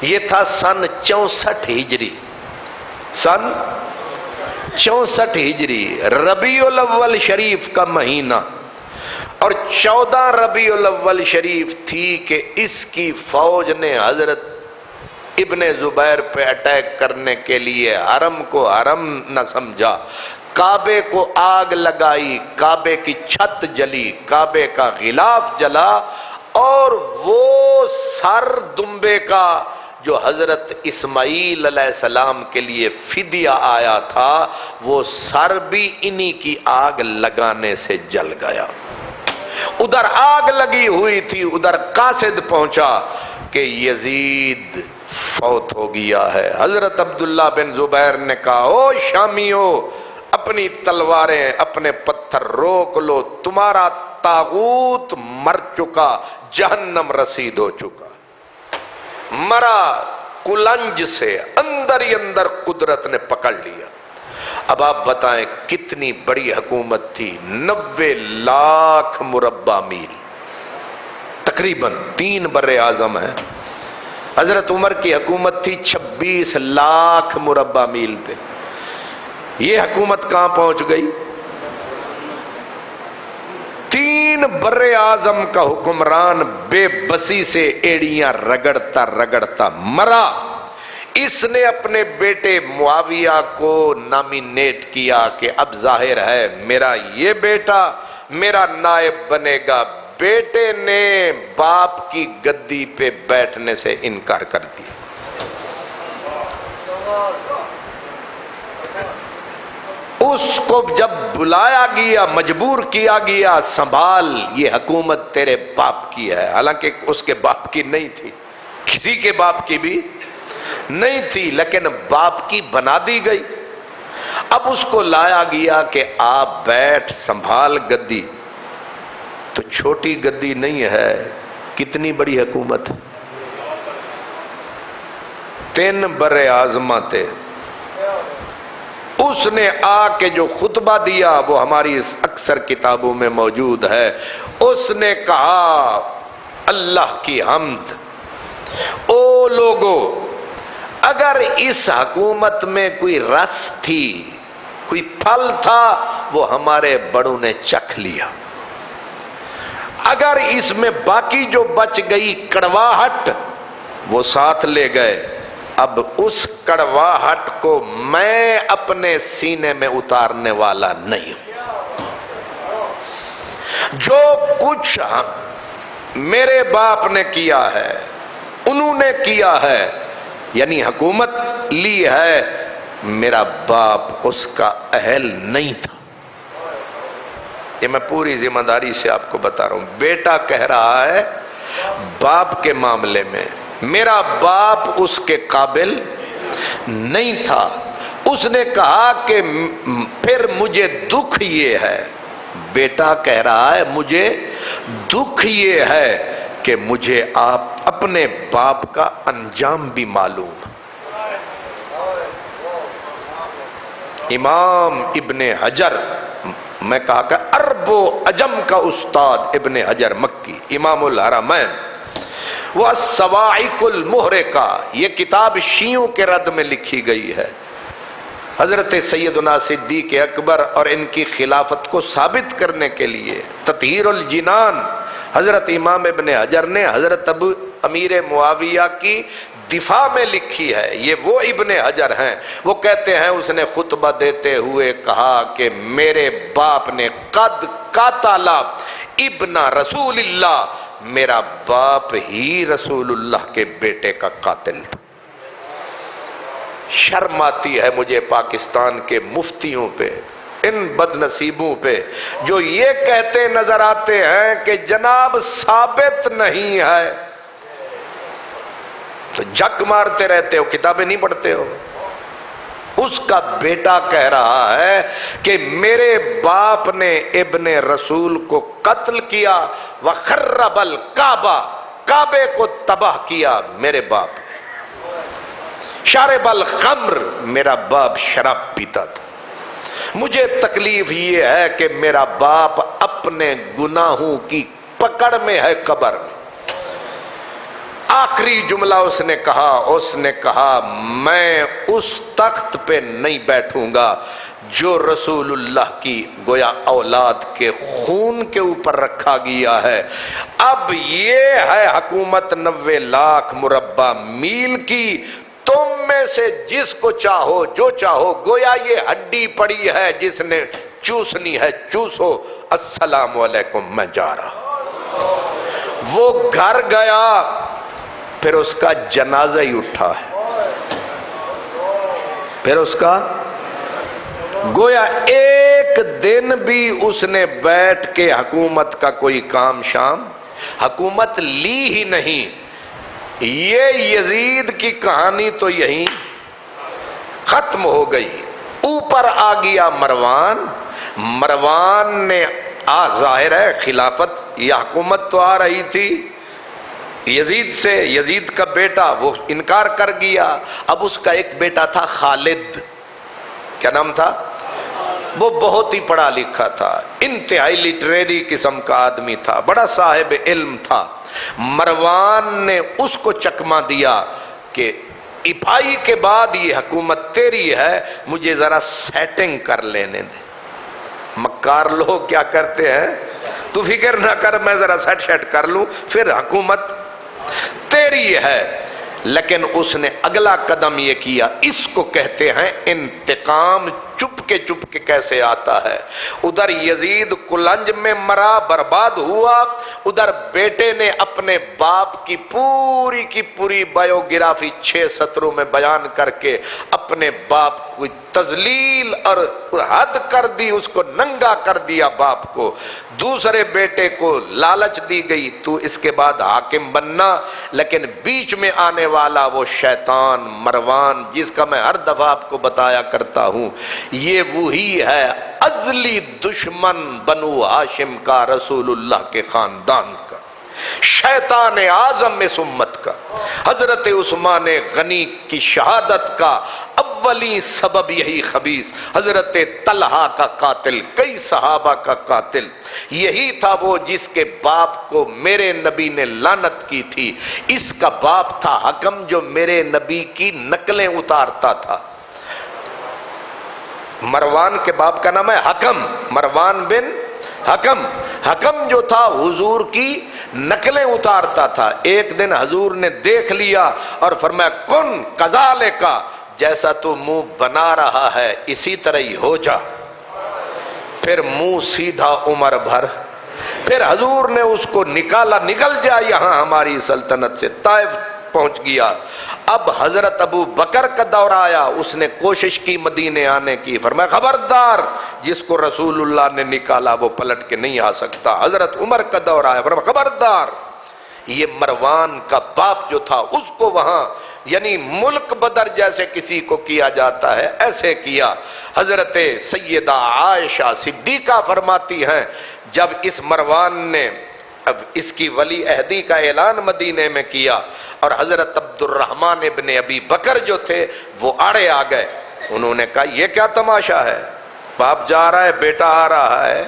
یہ تھا سن 64 ہجری، سن 64 ہجری، ربیع الاول شریف کا مہینہ، اور 14 ربیع الاول شریف تھی کہ اس کی فوج نے حضرت ابن زبیر پہ اٹیک کرنے کے لیے حرم کو حرم نہ سمجھا، کعبے کو آگ لگائی، کعبے کی چھت جلی، کعبے کا غلاف جلا، اور وہ سر دمبے کا جو حضرت اسماعیل علیہ السلام کے لیے فدیہ آیا تھا، وہ سر بھی انہی کی آگ لگانے سے جل گیا۔ ادھر آگ لگی ہوئی تھی، ادھر قاصد پہنچا کہ یزید فوت ہو گیا ہے۔ حضرت عبداللہ بن زبیر نے کہا، او شامیو، اپنی تلواریں، اپنے پتھر روک لو، تمہارا طاغوت مر چکا، جہنم رسید ہو چکا، مرا، کلنج سے اندر ہی اندر قدرت نے پکڑ لیا۔ اب آپ بتائیں کتنی بڑی حکومت تھی، 90 لاکھ مربع میل، تقریباً 3 بر اعظم ہیں۔ حضرت عمر کی حکومت تھی 26 لاکھ مربع میل پہ، یہ حکومت کہاں پہنچ گئی؟ 3 بر اعظم کا حکمران بے بسی سے ایڑیاں رگڑتا رگڑتا مرا۔ اس نے اپنے بیٹے معاویہ کو نامینیٹ کیا کہ اب ظاہر ہے میرا یہ بیٹا میرا نائب بنے گا۔ بیٹے نے باپ کی گدی پہ بیٹھنے سے انکار کر دیا۔ اس کو جب بلایا گیا، مجبور کیا گیا، سنبھال، یہ حکومت تیرے باپ کی ہے، حالانکہ اس کے باپ کی نہیں تھی، کسی کے باپ کی بھی نہیں تھی، لیکن باپ کی بنا دی گئی۔ اب اس کو لایا گیا کہ آپ بیٹھ، سنبھال گدی، تو چھوٹی گدی نہیں ہے، کتنی بڑی حکومت، 3 بر اعظماں تھے۔ اس نے آ کے جو خطبہ دیا وہ ہماری اکثر کتابوں میں موجود ہے۔ اس نے کہا، اللہ کی حمد، او لوگو، اگر اس حکومت میں کوئی رس تھی، کوئی پھل تھا، وہ ہمارے بڑوں نے چکھ لیا۔ اگر اس میں باقی جو بچ گئی کڑواہٹ، وہ ساتھ لے گئے۔ اب اس کڑواہٹ کو میں اپنے سینے میں اتارنے والا نہیں ہوں۔ جو کچھ میرے باپ نے کیا ہے، انہوں نے کیا ہے، یعنی حکومت لی ہے، میرا باپ اس کا اہل نہیں تھا۔ یہ میں پوری ذمہ داری سے آپ کو بتا رہا ہوں۔ بیٹا کہہ رہا ہے باپ کے معاملے میں، میرا باپ اس کے قابل نہیں تھا۔ اس نے کہا کہ پھر مجھے دکھ یہ ہے، بیٹا کہہ رہا ہے مجھے دکھ یہ ہے کہ مجھے آپ اپنے باپ کا انجام بھی معلوم۔ امام ابن حجر، میں کہا کہ عرب و عجم کا استاد ابن حجر مکی، امام الحرمین، وہ الصواعق المحرقہ، یہ کتاب شیعوں کے رد میں لکھی گئی ہے۔ حضرت سیدنا صدیق اکبر اور ان کی خلافت کو ثابت کرنے کے لیے تطہیر الجنان حضرت امام ابن حجر نے حضرت ابو امیر معاویہ کی دفاع میں لکھی ہے۔ یہ وہ ابن حجر ہیں، وہ کہتے ہیں اس نے خطبہ دیتے ہوئے کہا کہ میرے باپ نے قد قاتل ابن رسول اللہ، میرا باپ ہی رسول اللہ کے بیٹے کا قاتل تھا۔ شرم آتی ہے مجھے پاکستان کے مفتیوں پہ، ان بد نصیبوں پہ جو یہ کہتے نظر آتے ہیں کہ جناب ثابت نہیں ہے، تو جھک مارتے رہتے ہو، کتابیں نہیں پڑھتے ہو۔ اس کا بیٹا کہہ رہا ہے کہ میرے باپ نے ابن رسول کو قتل کیا، وخرب الکعبہ، کعبے کو تباہ کیا میرے باپ، شارب الخمر، میرا باپ شراب پیتا تھا۔ مجھے تکلیف یہ ہے کہ میرا باپ اپنے گناہوں کی پکڑ میں ہے قبر میں۔ آخری جملہ اس نے کہا میں اس تخت پہ نہیں بیٹھوں گا جو رسول اللہ کی گویا اولاد کے خون کے اوپر رکھا گیا ہے۔ اب یہ ہے حکومت 90 لاکھ مربع میل کی، تم میں سے جس کو چاہو جو چاہو، گویا یہ ہڈی پڑی ہے جس نے چوسنی ہے چوسو، السلام علیکم میں جا رہا۔ وہ گھر گیا، پھر اس کا جنازہ ہی اٹھا ہے، پھر اس کا گویا ایک دن بھی اس نے بیٹھ کے حکومت کا کوئی کام شام حکومت لی ہی نہیں۔ یہ یزید کی کہانی تو یہیں ختم ہو گئی۔ اوپر آ گیا مروان نے ظاہر ہے خلافت یا حکومت تو آ رہی تھی یزید سے، یزید کا بیٹا وہ انکار کر گیا۔ اب اس کا ایک بیٹا تھا خالد، کیا نام تھا؟ وہ بہت ہی پڑھا لکھا تھا، انتہائی لٹریری قسم کا آدمی تھا، بڑا صاحب علم تھا۔ مروان نے اس کو چکمہ دیا کہ افائی کے بعد یہ حکومت تیری ہے، مجھے ذرا سیٹنگ کر لینے دے۔ مکار لوگ کیا کرتے ہیں، تو فکر نہ کر میں ذرا سیٹ کر لوں، پھر حکومت تیری ہے۔ لیکن اس نے اگلا قدم یہ کیا، اس کو کہتے ہیں انتقام۔ چپ کے کیسے آتا ہے؟ ادھر یزید کلنج میں مرا، برباد ہوا، ادھر بیٹے نے اپنے باپ کی پوری بایوگرافی 6 سطروں میں بیان کر کے اپنے باپ کو تذلیل اور حد کر دی، اس کو ننگا کر دیا باپ کو۔ دوسرے بیٹے کو لالچ دی گئی تو اس کے بعد حاکم بننا، لیکن بیچ میں آنے والا وہ شیطان مروان، جس کا میں ہر دفعہ آپ کو بتایا کرتا ہوں، یہ وہی ہے ازلی دشمن بنو ہاشم کا، رسول اللہ کے خاندان کا، شیطان اعظم اس امت کا، حضرت عثمان غنی کی شہادت کا اولی سبب یہی خبیث، حضرت طلحہ کا قاتل، کئی صحابہ کا قاتل، یہی تھا وہ جس کے باپ کو میرے نبی نے لعنت کی تھی۔ اس کا باپ تھا حکم، جو میرے نبی کی نقلیں اتارتا تھا۔ مروان کے باپ کا نام ہے حکم، مروان بن حکم جو تھا حضور کی نقلیں اتارتا تھا۔ ایک دن حضور نے دیکھ لیا اور فرمایا کن کذالک، جیسا تو منہ بنا رہا ہے اسی طرح ہی ہو جا۔ پھر منہ سیدھا عمر بھر، پھر حضور نے اس کو نکالا، نکل جا یہاں ہماری سلطنت سے، طائف پہنچ گیا۔ اب حضرت ابو بکر کا دور آیا، اس نے کوشش کی مدینے آنے کی، فرمایا خبردار، جس کو رسول اللہ نے نکالا وہ پلٹ کے نہیں آ سکتا۔ حضرت عمر کا دور آیا، فرمایا خبردار۔ یہ مروان کا باپ جو تھا اس کو وہاں یعنی ملک بدر جیسے کسی کو کیا جاتا ہے ایسے کیا۔ حضرت سیدہ عائشہ صدیقہ فرماتی ہیں جب اس مروان نے اب اس کی ولی عہدی کا اعلان مدینے میں کیا اور حضرت عبد الرحمن ابن ابی بکر جو تھے وہ آڑے آ گئے، انہوں نے کہا یہ کیا تماشا ہے، باپ جا رہا ہے بیٹا آ رہا ہے،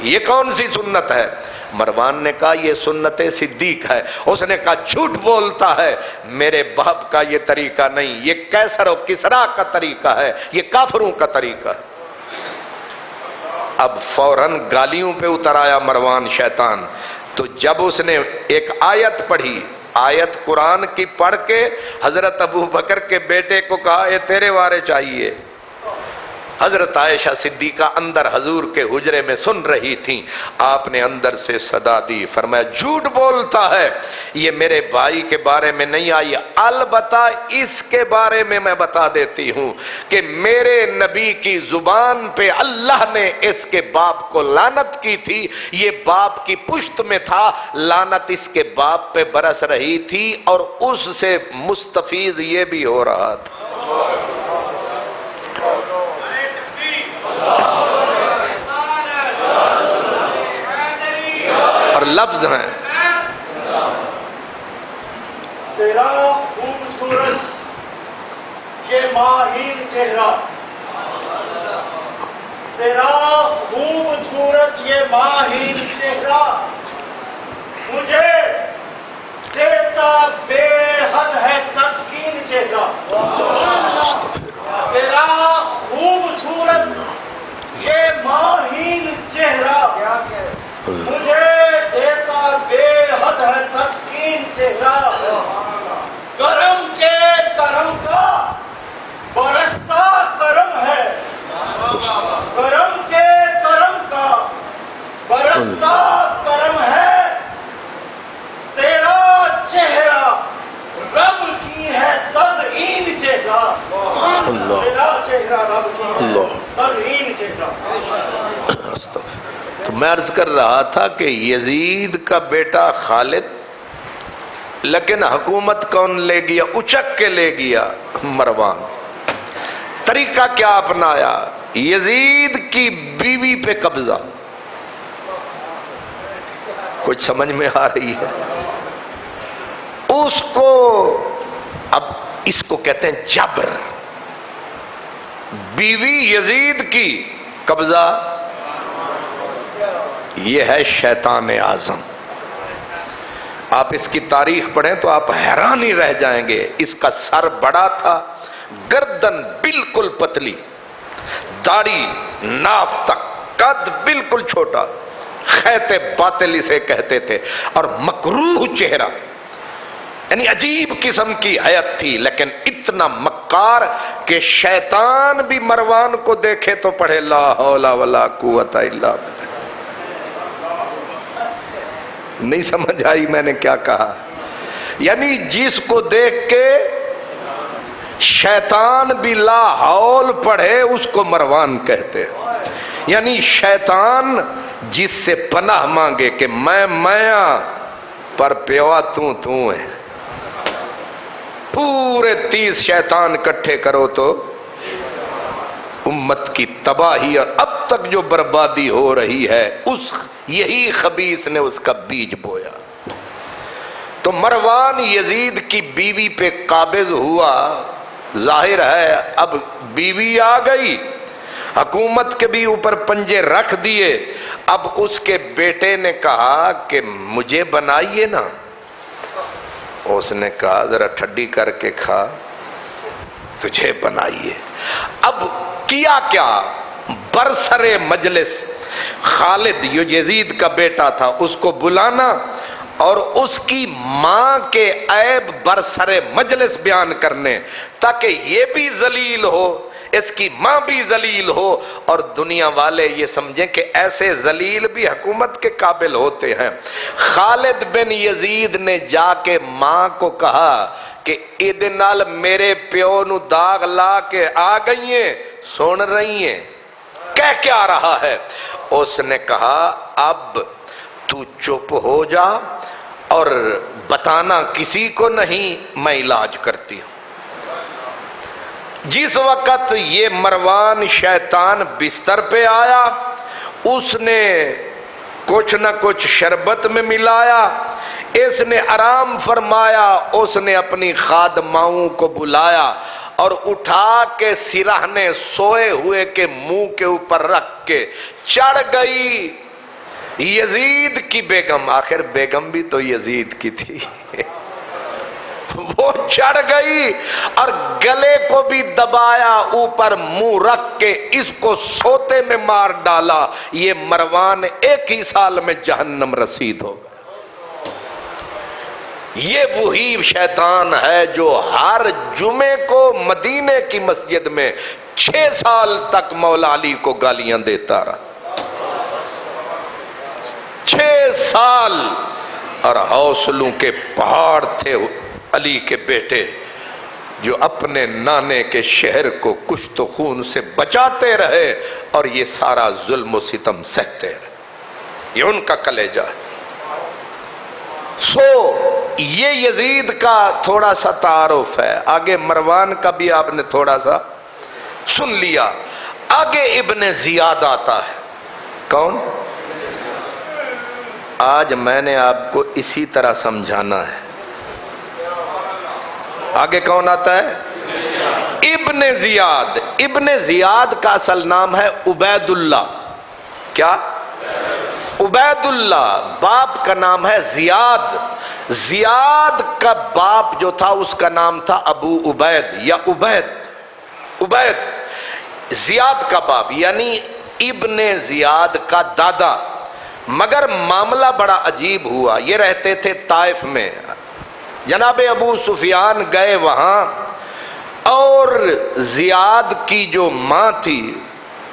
یہ کون سی سنت ہے؟ مروان نے کہا یہ سنت صدیق ہے۔ اس نے کہا جھوٹ بولتا ہے، میرے باپ کا یہ طریقہ نہیں، یہ کیسر و کسرا کا طریقہ ہے، یہ کافروں کا طریقہ ہے۔ اب فوراً گالیوں پہ اتر آیا مروان شیطان۔ تو جب اس نے ایک آیت پڑھی، آیت قرآن کی پڑھ کے حضرت ابو بکر کے بیٹے کو کہا یہ تیرے وارے چاہیے۔ حضرت عائشہ صدیقہ اندر حضور کے حجرے میں سن رہی تھیں، آپ نے اندر سے صدا دی، فرمایا جھوٹ بولتا ہے، یہ میرے بھائی کے بارے میں نہیں آئی، البتہ اس کے بارے میں بتا دیتی ہوں کہ میرے نبی کی زبان پہ اللہ نے اس کے باپ کو لعنت کی تھی، یہ باپ کی پشت میں تھا، لعنت اس کے باپ پہ برس رہی تھی اور اس سے مستفیض یہ بھی ہو رہا تھا۔ اور لفظ ہیں تیرا خوبصورت یہ ماہر چہرہ، تیرا خوبصورت یہ ماہر چہرہ مجھے دیتا بے حد ہے تسکین چہرہ، تیرا خوبصورت یہ ماہر چہرہ مجھے دیتا بے حد ہے تسکین چہرہ، کرم کے کرم کا برستا کرم ہے، کرم کے کرم کا برستا کرم ہے، تیرا چہرہ رب کی ہے تزئین چہرہ، تیرا چہرہ رب کی ہے تزئین چہرہ۔ تو میں عرض کر رہا تھا کہ یزید کا بیٹا خالد، لیکن حکومت کون لے گیا؟ اچک کے لے گیا مروان۔ طریقہ کیا اپنایا؟ یزید کی بیوی پہ قبضہ۔ کچھ سمجھ میں آ رہی ہے؟ اس کو، اب اس کو کہتے ہیں جبر، بیوی یزید کی قبضہ، یہ ہے شیطان اعظم۔ آپ اس کی تاریخ پڑھیں تو آپ حیران ہی رہ جائیں گے۔ اس کا سر بڑا تھا، گردن بالکل پتلی، داڑھی ناف تک، قد بالکل چھوٹا، خیط باطل اسے کہتے تھے، اور مکروہ چہرہ، یعنی عجیب قسم کی حیت تھی، لیکن اتنا مکار کہ شیطان بھی مروان کو دیکھے تو پڑھے لا حول ولا قوت الا باللہ۔ نہیں سمجھ آئی میں نے کیا کہا؟ یعنی جس کو دیکھ کے شیطان بھی لا حول پڑھے اس کو مروان کہتے، یعنی شیطان جس سے پناہ مانگے کہ میں پر پیوا تو ہے، پورے 30 شیطان کٹھے کرو تو امت کی تباہی اور اب تک جو بربادی ہو رہی ہے، اس یہی خبیث نے اس کا بیج بویا۔ تو مروان یزید کی بیوی پہ قابض ہوا، ظاہر ہے اب بیوی آ گئی، حکومت کے بھی اوپر پنجے رکھ دیے۔ اب اس کے بیٹے نے کہا کہ مجھے بنائیے نا، اس نے کہا ذرا ٹھڈی کر کے کھا، تجھے بنائیے۔ اب کیا کیا؟ برسر مجلس خالد جو یزید کا بیٹا تھا اس کو بلانا اور اس کی ماں کے عیب برسر مجلس بیان کرنے، تاکہ یہ بھی ذلیل ہو، اس کی ماں بھی ذلیل ہو، اور دنیا والے یہ سمجھیں کہ ایسے ذلیل بھی حکومت کے قابل ہوتے ہیں۔ خالد بن یزید نے جا کے ماں کو کہا کہ ایدے نال میرے پیو نو داغ لا کے آ گئی ہیں، سن رہی ہیں، کہہ کیا رہا ہے؟ اس نے کہا اب تو چپ ہو جا اور بتانا کسی کو نہیں، میں علاج کرتی ہوں۔ جس وقت یہ مروان شیطان بستر پہ آیا، اس نے کچھ نہ کچھ شربت میں ملایا، اس نے آرام فرمایا، اس نے اپنی خادماؤں کو بلایا اور اٹھا کے سرہنے سوئے ہوئے کے منہ کے اوپر رکھ کے چڑھ گئی یزید کی بیگم، آخر بیگم بھی تو یزید کی تھی، وہ چڑھ گئی اور گلے کو بھی دبایا، اوپر منہ رکھ کے اس کو سوتے میں مار ڈالا۔ یہ مروان 1 ہی سال میں جہنم رسید ہوگا۔ یہ وہی شیطان ہے جو ہر جمعے کو مدینے کی مسجد میں 6 سال تک مولا علی کو گالیاں دیتا رہا. 6 سال. اور حوصلوں کے پہاڑ تھے علی کے بیٹے جو اپنے نانے کے شہر کو کشت و خون سے بچاتے رہے اور یہ سارا ظلم و ستم سہتے رہے. یہ ان کا کلیجہ ہے. یہ یزید کا تھوڑا سا تعارف ہے. آگے مروان کا بھی آپ نے تھوڑا سا سن لیا. آگے ابن زیاد آتا ہے. کون؟ آج میں نے آپ کو اسی طرح سمجھانا ہے. آگے کون آتا ہے؟ ابن زیاد. ابن زیاد کا اصل نام ہے عبید اللہ. کیا؟ عبید اللہ. باپ کا نام ہے زیاد. زیاد کا باپ جو تھا اس کا نام تھا ابو عبید یا عبید. زیاد کا باپ یعنی ابن زیاد کا دادا. مگر معاملہ بڑا عجیب ہوا. یہ رہتے تھے طائف میں. جناب ابو سفیان گئے وہاں اور زیاد کی جو ماں تھی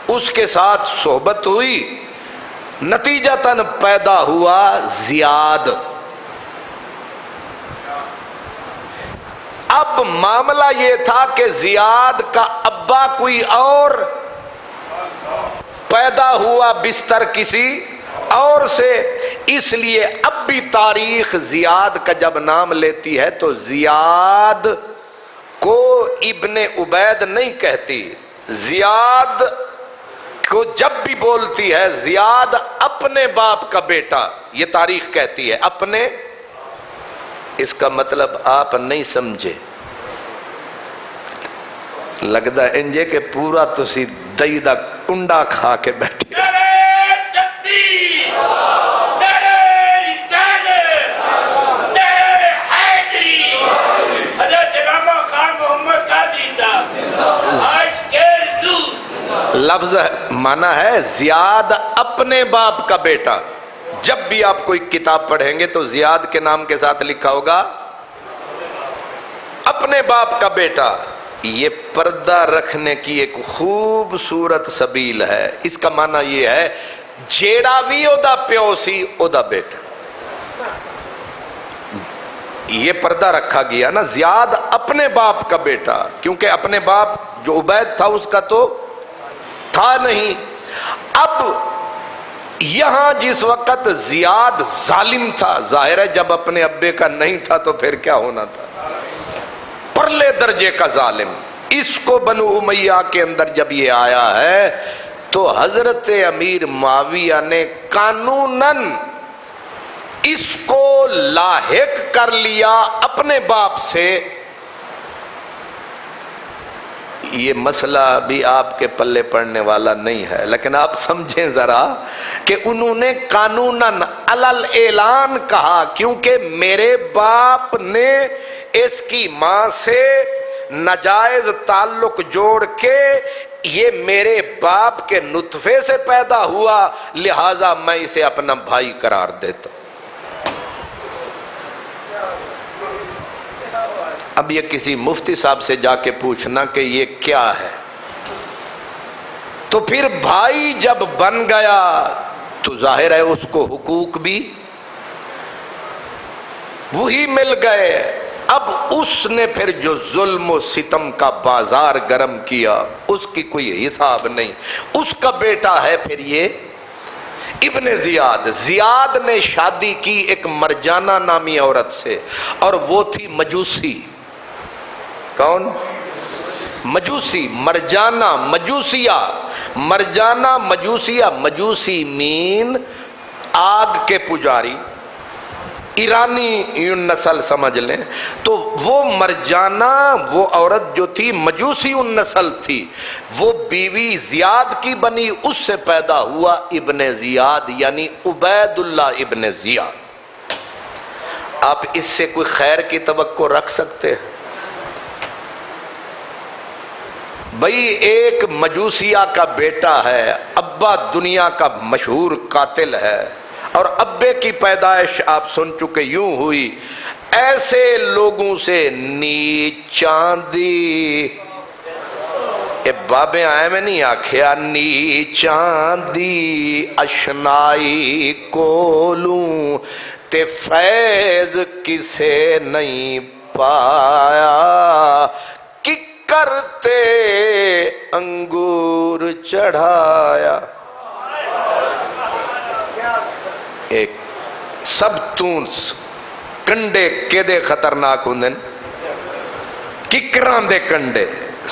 اس کے ساتھ صحبت ہوئی. نتیجتاً پیدا ہوا زیاد. اب معاملہ یہ تھا کہ زیاد کا ابا کوئی اور پیدا ہوا بستر کسی اور سے. اس لیے اب بھی تاریخ زیاد کا جب نام لیتی ہے تو زیاد کو ابن عبید نہیں کہتی. زیاد کو جب بھی بولتی ہے زیاد اپنے باپ کا بیٹا یہ تاریخ کہتی ہے. اپنے. اس کا مطلب آپ نہیں سمجھے. لگتا ہے انجے کہ پورا تسی دہی دا کنڈا کھا کے بیٹھے. لفظ مانا ہے زیاد اپنے باپ کا بیٹا. جب بھی آپ کوئی کتاب پڑھیں گے تو زیاد کے نام کے ساتھ لکھا ہوگا اپنے باپ کا بیٹا. یہ پردہ رکھنے کی ایک خوبصورت سبیل ہے. اس کا معنی یہ ہے جیڑا بھی اودا پیو سی اودا بیٹا. یہ پردہ رکھا گیا نا. زیاد اپنے باپ کا بیٹا کیونکہ اپنے باپ جو عبید تھا اس کا تو تھا نہیں. اب یہاں جس وقت زیاد ظالم تھا ظاہر ہے جب اپنے ابے کا نہیں تھا تو پھر کیا ہونا تھا. پرلے درجے کا ظالم. اس کو بنو امیہ کے اندر جب یہ آیا ہے تو حضرت امیر معاویہ نے قانوناً اس کو لاحق کر لیا اپنے باپ سے. یہ مسئلہ بھی آپ کے پلے پڑنے والا نہیں ہے لیکن آپ سمجھیں ذرا کہ انہوں نے قانوناً علل اعلان کہا کیونکہ میرے باپ نے اس کی ماں سے ناجائز تعلق جوڑ کے یہ میرے باپ کے نطفے سے پیدا ہوا لہذا میں اسے اپنا بھائی قرار دیتا ہوں. اب یہ کسی مفتی صاحب سے جا کے پوچھنا کہ یہ کیا ہے تو پھر بھائی جب بن گیا تو ظاہر ہے اس کو حقوق بھی وہی مل گئے. اب اس نے پھر جو ظلم و ستم کا بازار گرم کیا اس کی کوئی حساب نہیں. اس کا بیٹا ہے پھر یہ ابن زیاد. زیاد نے شادی کی ایک مرجانہ نامی عورت سے اور وہ تھی مجوسی. کون؟ مجوسی. مرجانہ مجوسیہ. مرجانہ مجوسیہ. مجوسی مین آگ کے پجاری. ایرانی نسل سمجھ لیں. تو وہ مرجانہ وہ عورت جو تھی مجوسی نسل تھی وہ بیوی زیاد کی بنی. اس سے پیدا ہوا ابن زیاد یعنی عبید اللہ ابن زیاد. آپ اس سے کوئی خیر کی توقع رکھ سکتے ہیں؟ بھئی ایک مجوسیہ کا بیٹا ہے ابا دنیا کا مشہور قاتل ہے اور ابے کی پیدائش آپ سن چکے یوں ہوئی ایسے لوگوں سے نیچاں دی، اے بابے آئے میں نہیں آکھیا نیچاں دی اشنائی کولوں تے فیض کسے نہیں پایا، کی کرتے انگور چڑھایا۔ ایک سب تونس کنڈے کدے خطرناک ہوندن، ککراں دے کنڈے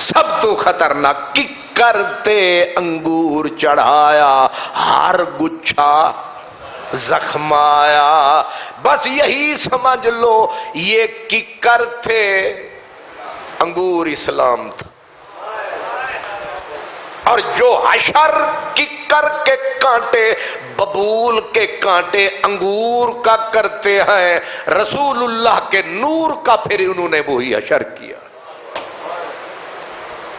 سب تو خطرناک، ککرتے انگور چڑھایا ہر گچھا زخمایا۔ بس یہی سمجھ لو یہ ککر تھے، انگور اسلام تھا۔ اور جو حشر ککر کے کانٹے، ببول کے کانٹے انگور کا کرتے ہیں، رسول اللہ کے نور کا پھر انہوں نے وہی حشر کیا۔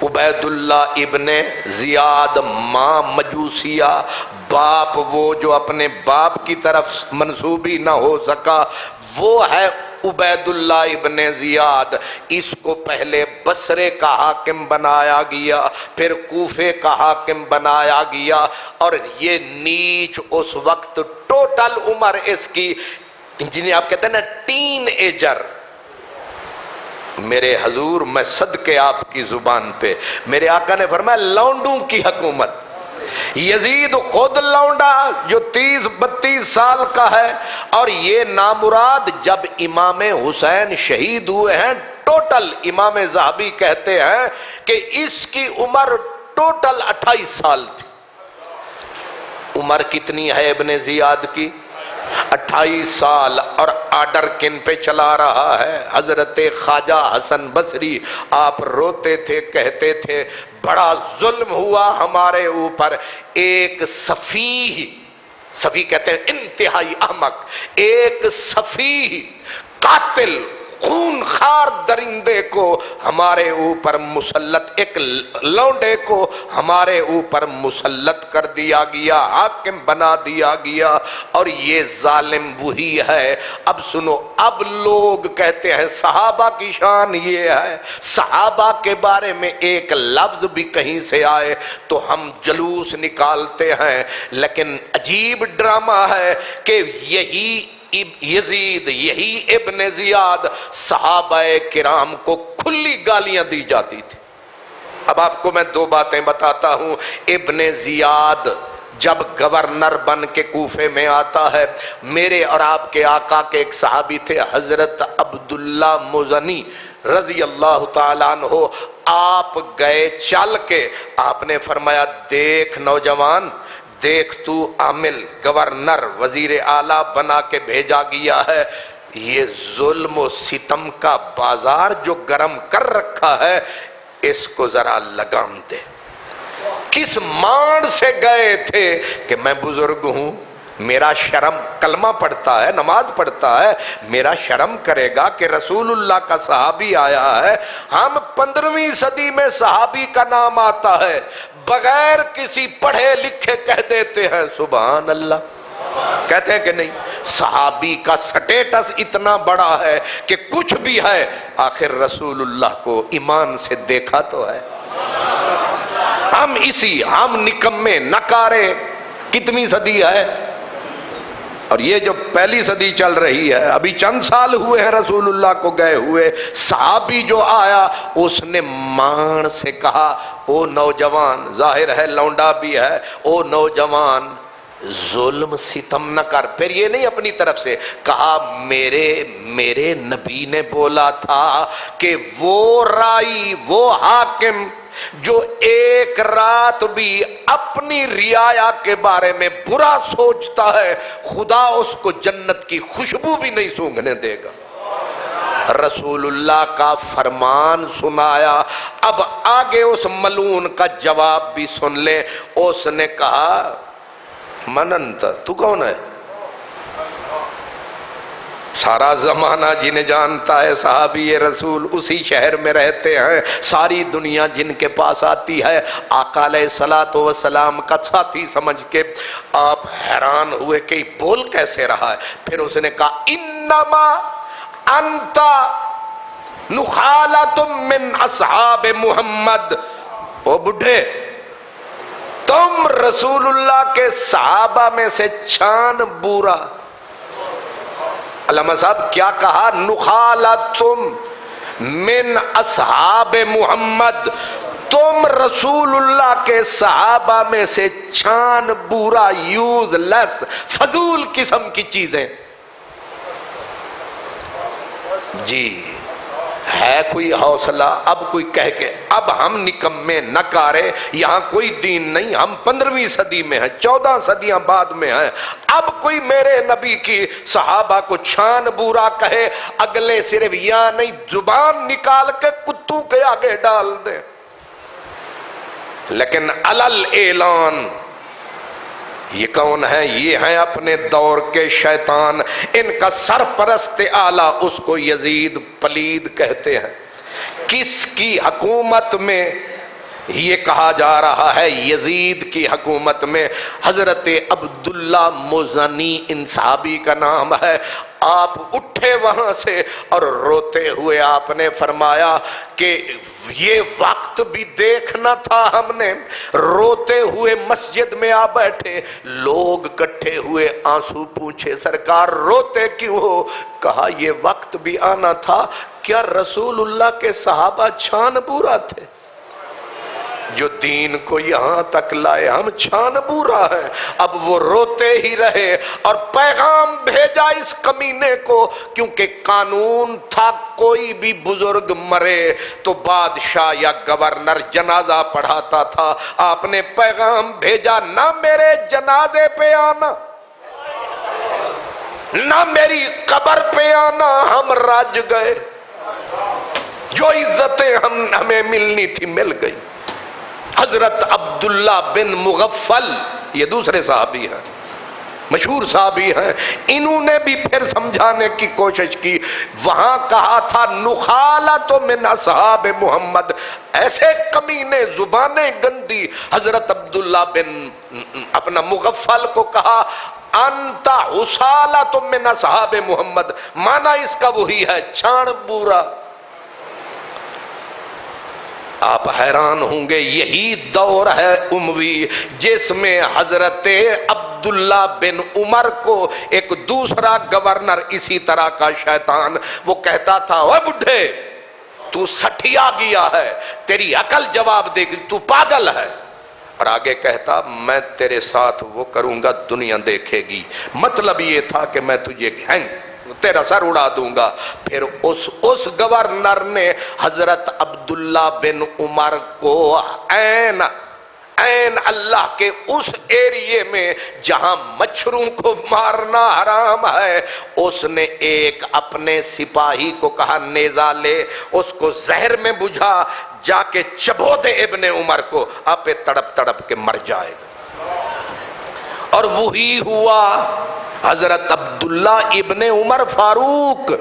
عبید اللہ ابن زیاد ماں مجوسیہ، باپ وہ جو اپنے باپ کی طرف منسوبی نہ ہو سکا، وہ ہے عبید اللہ ابن زیاد۔ اس کو پہلے بصرے کا حاکم بنایا گیا، پھر کوفے کا حاکم بنایا گیا، اور یہ نیچ اس وقت ٹوٹل عمر اس کی جنہیں آپ کہتے ہیں نا ٹین ایجر۔ میرے حضور میں صدقے آپ کی زبان پہ، میرے آقا نے فرمایا لونڈوں کی حکومت۔ یزید خود لونڈا جو 30-32 سال کا ہے، اور یہ نامراد جب امام حسین شہید ہوئے ہیں، ٹوٹل امام ذہبی کہتے ہیں کہ اس کی عمر ٹوٹل 28 سال تھی۔ عمر کتنی ہے ابن زیاد کی؟ 28 سال۔ اور آرڈر کن پہ چلا رہا ہے؟ حضرت خواجہ حسن بصری۔ آپ روتے تھے، کہتے تھے بڑا ظلم ہوا ہمارے اوپر، ایک سفیہ کہتے ہیں انتہائی احمق، ایک سفیہ قاتل خون خار درندے کو ہمارے اوپر مسلط، ایک لونڈے کو ہمارے اوپر مسلط کر دیا گیا، حاکم بنا دیا گیا، اور یہ ظالم وہی ہے۔ اب سنو، اب لوگ کہتے ہیں صحابہ کی شان یہ ہے، صحابہ کے بارے میں ایک لفظ بھی کہیں سے آئے تو ہم جلوس نکالتے ہیں، لیکن عجیب ڈرامہ ہے کہ یہی یزید، یہی ابن زیاد، صحابہ کرام کو کھلی گالیاں دی جاتی تھی۔ اب آپ کو میں 2 باتیں بتاتا ہوں۔ ابن زیاد جب گورنر بن کے کوفے میں آتا ہے، میرے اور آپ کے آقا کے ایک صحابی تھے حضرت عبداللہ مزنی رضی اللہ تعالیٰ عنہ، آپ گئے چل کے، آپ نے فرمایا دیکھ نوجوان، دیکھ تو عامل گورنر وزیر اعلیٰ بنا کے بھیجا گیا ہے، یہ ظلم و ستم کا بازار جو گرم کر رکھا ہے، اس کو ذرا لگام دے۔ کس مان سے گئے تھے کہ میں بزرگ ہوں، میرا شرم، کلمہ پڑھتا ہے، نماز پڑھتا ہے، میرا شرم کرے گا کہ رسول اللہ کا صحابی آیا ہے۔ ہم 15ویں صدی میں صحابی کا نام آتا ہے، بغیر کسی پڑھے لکھے کہہ دیتے ہیں سبحان اللہ، کہتے ہیں کہ نہیں؟ صحابی کا سٹیٹس اتنا بڑا ہے کہ کچھ بھی ہے، آخر رسول اللہ کو ایمان سے دیکھا تو ہے۔ ہم نکمے نکارے، کتنی صدی ہے؟ اور یہ جو پہلی صدی چل رہی ہے، ابھی چند سال ہوئے ہیں رسول اللہ کو گئے ہوئے، صحابی جو آیا اس نے مان سے کہا او نوجوان، ظاہر ہے لونڈا بھی ہے، او نوجوان ظلم ستم نہ کر۔ پھر یہ نہیں اپنی طرف سے کہا، میرے نبی نے بولا تھا کہ وہ رائی، وہ حاکم جو ایک رات بھی اپنی رعایا کے بارے میں برا سوچتا ہے، خدا اس کو جنت کی خوشبو بھی نہیں سونگھنے دے گا۔ رسول اللہ کا فرمان سنایا۔ اب آگے اس ملعون کا جواب بھی سن لیں۔ اس نے کہا من انت، تو کون ہے؟ سارا زمانہ جنہیں جانتا ہے صحابی رسول، اسی شہر میں رہتے ہیں، ساری دنیا جن کے پاس آتی ہے آقا علیہ الصلوۃ والسلام کا ساتھی سمجھ کے آپ حیران ہوئے کہ بول کیسے رہا ہے۔ پھر اس نے کہا انما انت نخالۃ من اصحاب محمد، او بڈھے تم رسول اللہ کے صحابہ میں سے چھان بورا. علامہ صاحب کیا کہا؟ نخالۃ من اصحاب محمد، تم رسول اللہ کے صحابہ میں سے چھان بورا، یوز لیس، فضول قسم کی چیزیں. جی ہے کوئی حوصلہ؟ اب کوئی کہہ کے اب ہم نکمے نہ کارے، یہاں کوئی دین نہیں، ہم 15ویں صدی میں ہیں، 14 صدیاں بعد میں ہیں. اب کوئی میرے نبی کی صحابہ کو چھان بورا کہے، اگلے صرف یا نہیں زبان نکال کے کتوں کے آگے ڈال دیں. لیکن علل اعلان یہ کون ہے؟ یہ ہیں اپنے دور کے شیطان. ان کا سرپرست اعلیٰ اس کو یزید پلید کہتے ہیں. کس کی حکومت میں یہ کہا جا رہا ہے؟ یزید کی حکومت میں. حضرت عبداللہ مزنی ان صحابی کا نام ہے. آپ اٹھے وہاں سے اور روتے ہوئے آپ نے فرمایا کہ یہ وقت بھی دیکھنا تھا ہم نے. روتے ہوئے مسجد میں آ بیٹھے، لوگ کٹھے ہوئے، آنسو پوچھے سرکار روتے کیوں ہو؟ کہا یہ وقت بھی آنا تھا. کیا رسول اللہ کے صحابہ چھان بورا تھے؟ جو دین کو یہاں تک لائے ہم چھان بورا ہیں. اب وہ روتے ہی رہے اور پیغام بھیجا اس کمینے کو، کیونکہ قانون تھا کوئی بھی بزرگ مرے تو بادشاہ یا گورنر جنازہ پڑھاتا تھا. آپ نے پیغام بھیجا نہ میرے جنازے پہ آنا، نہ میری قبر پہ آنا، ہم رج گئے. جو عزتیں ہمیں ملنی تھی مل گئی. حضرت عبداللہ بن مغفل یہ دوسرے صحابی ہیں، مشہور صحابی ہیں. انہوں نے بھی پھر سمجھانے کی کوشش کی. وہاں کہا تھا نخالۃ من اصحاب محمد. ایسے کمینے زبانیں گندی. حضرت عبداللہ بن اپنا مغفل کو کہا انت حصالۃ من اصحاب محمد. معنی اس کا وہی ہے چھان بورا. آپ حیران ہوں گے یہی دور ہے اموی جس میں حضرت عبداللہ بن عمر کو ایک دوسرا گورنر اسی طرح کا شیطان وہ کہتا تھا اوے بڈھے تو سٹھیا گیا ہے، تیری عقل جواب دے گی، تو پاگل ہے. اور آگے کہتا میں تیرے ساتھ وہ کروں گا دنیا دیکھے گی. مطلب یہ تھا کہ میں تجھے تیرا سر اڑا دوں گا. پھر اس گورنر نے حضرت عبداللہ بن عمر کو عین اللہ کے اس ایریے میں جہاں مچھروں کو مارنا حرام ہے، اس نے ایک اپنے سپاہی کو کہا نیزہ لے، اس کو زہر میں بجھا، جا کے چبو دے ابن عمر کو، آپ تڑپ تڑپ کے مر جائے. اور وہی ہوا. حضرت عبداللہ ابن عمر فاروق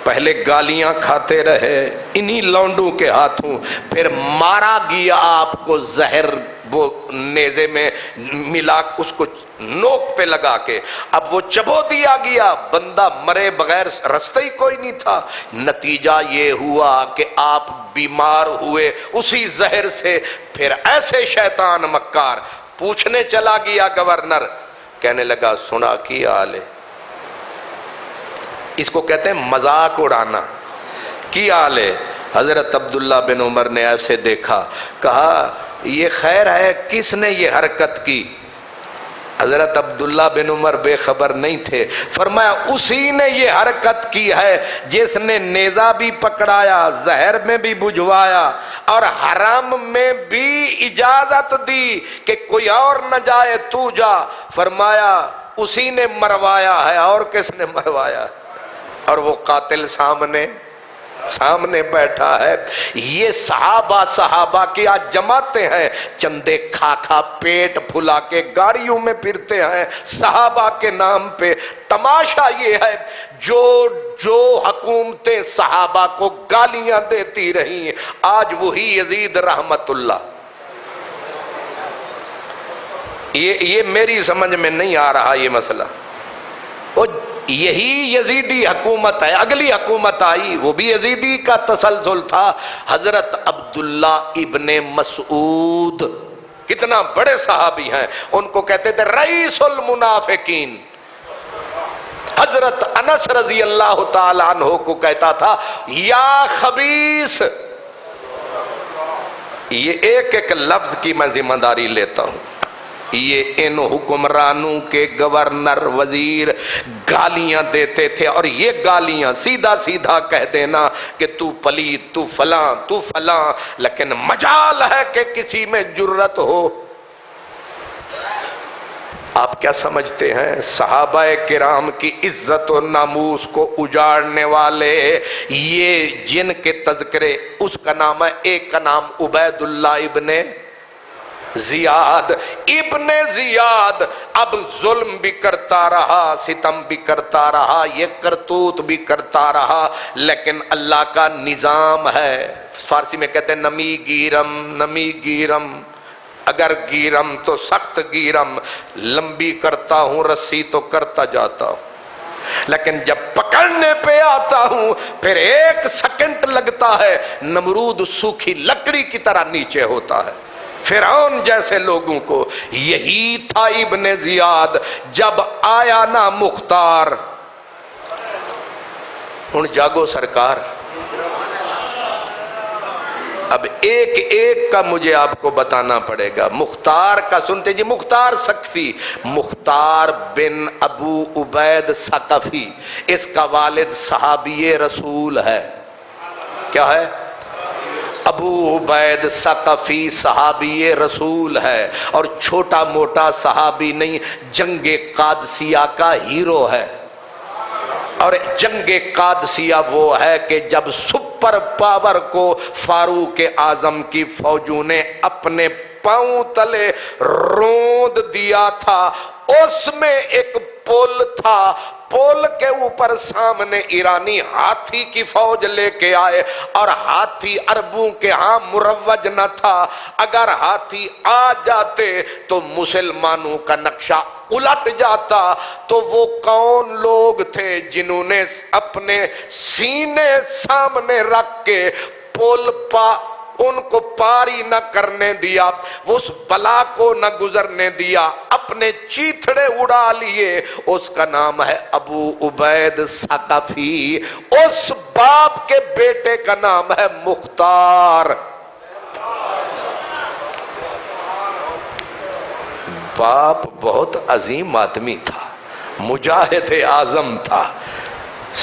پہلے گالیاں کھاتے رہے انہی لونڈوں کے ہاتھوں، پھر مارا گیا آپ کو زہر وہ نیزے میں ملا اس کو نوک پہ لگا کے. اب وہ چبو دیا گیا، بندہ مرے بغیر رستہ ہی کوئی نہیں تھا. نتیجہ یہ ہوا کہ آپ بیمار ہوئے اسی زہر سے. پھر ایسے شیطان مکار پوچھنے چلا گیا گورنر، کہنے لگا سنا کی حال ہے؟ اس کو کہتے ہیں مذاق اڑانا. کی حال ہے؟ حضرت عبداللہ بن عمر نے ایسے دیکھا، کہا یہ خیر ہے کس نے یہ حرکت کی؟ حضرت عبداللہ بن عمر بے خبر نہیں تھے. فرمایا اسی نے یہ حرکت کی ہے جس نے نیزہ بھی پکڑایا، زہر میں بھی بجھوایا اور حرام میں بھی اجازت دی کہ کوئی اور نہ جائے تو جا. فرمایا اسی نے مروایا ہے. اور کس نے مروایا؟ اور وہ قاتل سامنے بیٹھا ہے. یہ صحابہ کی آج جماعتیں ہیں، چندے کھا پیٹ پھلا کے گاڑیوں میں پھرتے ہیں صحابہ کے نام پہ. تماشا یہ ہے جو حکومتیں صحابہ کو گالیاں دیتی رہی آج وہی یزید رحمت اللہ. یہ میری سمجھ میں نہیں آ رہا یہ مسئلہ. یہی یزیدی حکومت ہے. اگلی حکومت آئی وہ بھی یزیدی کا تسلسل تھا. حضرت عبداللہ ابن مسعود کتنا بڑے صحابی ہیں, ان کو کہتے تھے رئیس المنافقین. حضرت انس رضی اللہ تعالی عنہ کو کہتا تھا یا خبیث. یہ ایک ایک لفظ کی میں ذمہ داری لیتا ہوں. یہ ان حکمرانوں کے گورنر وزیر گالیاں دیتے تھے, اور یہ گالیاں سیدھا سیدھا کہہ دینا کہ تو پلید, تو فلاں, تو فلاں, لیکن مجال ہے کہ کسی میں جرت ہو. آپ کیا سمجھتے ہیں صحابہ کرام کی عزت و ناموس کو اجاڑنے والے یہ جن کے تذکرے, اس کا نام ہے, ایک کا نام عبید اللہ ابن زیاد. ابن زیاد اب ظلم بھی کرتا رہا, ستم بھی کرتا رہا, یہ کرتوت بھی کرتا رہا, لیکن اللہ کا نظام ہے. فارسی میں کہتے ہیں نمی گیرم, نمی گیرم. اگر گیرم تو سخت گیرم, لمبی کرتا ہوں رسی تو کرتا جاتا ہوں, لیکن جب پکڑنے پہ آتا ہوں پھر 1 سیکنڈ لگتا ہے, نمرود سوکھی لکڑی کی طرح نیچے ہوتا ہے. فرعون جیسے لوگوں کو یہی تھا ابن زیاد. جب آیا نا مختار, ہن جاگو سرکار, اب ایک ایک کا مجھے آپ کو بتانا پڑے گا. مختار کا سنتے جی, مختار ثقفی, مختار بن ابو عبید ثقفی, اس کا والد صحابی رسول ہے. کیا ہے؟ ابو عبید ثقفی صحابی رسول ہے, اور چھوٹا موٹا صحابی نہیں, جنگ قادسیہ کا ہیرو ہے. اور جنگ قادسیہ وہ ہے کہ جب سپر پاور کو فاروق اعظم کی فوجوں نے اپنے پاؤں تلے روند دیا تھا, اس میں ایک پل تھا, پل کے اوپر سامنے ایرانی ہاتھی کی فوج لے کے آئے, اور ہاتھی عربوں کے ہاں مروج نہ تھا. اگر ہاتھی آ جاتے تو مسلمانوں کا نقشہ الٹ جاتا. تو وہ کون لوگ تھے جنہوں نے اپنے سینے سامنے رکھ کے پل ان کو پاری نہ کرنے دیا, اس بلا کو نہ گزرنے دیا, اپنے چیتھڑے اڑا لیے. اس کا نام ہے ابو عبید ثقفی. اس باپ کے بیٹے کا نام ہے مختار. باپ بہت عظیم آدمی تھا, مجاہد اعظم تھا,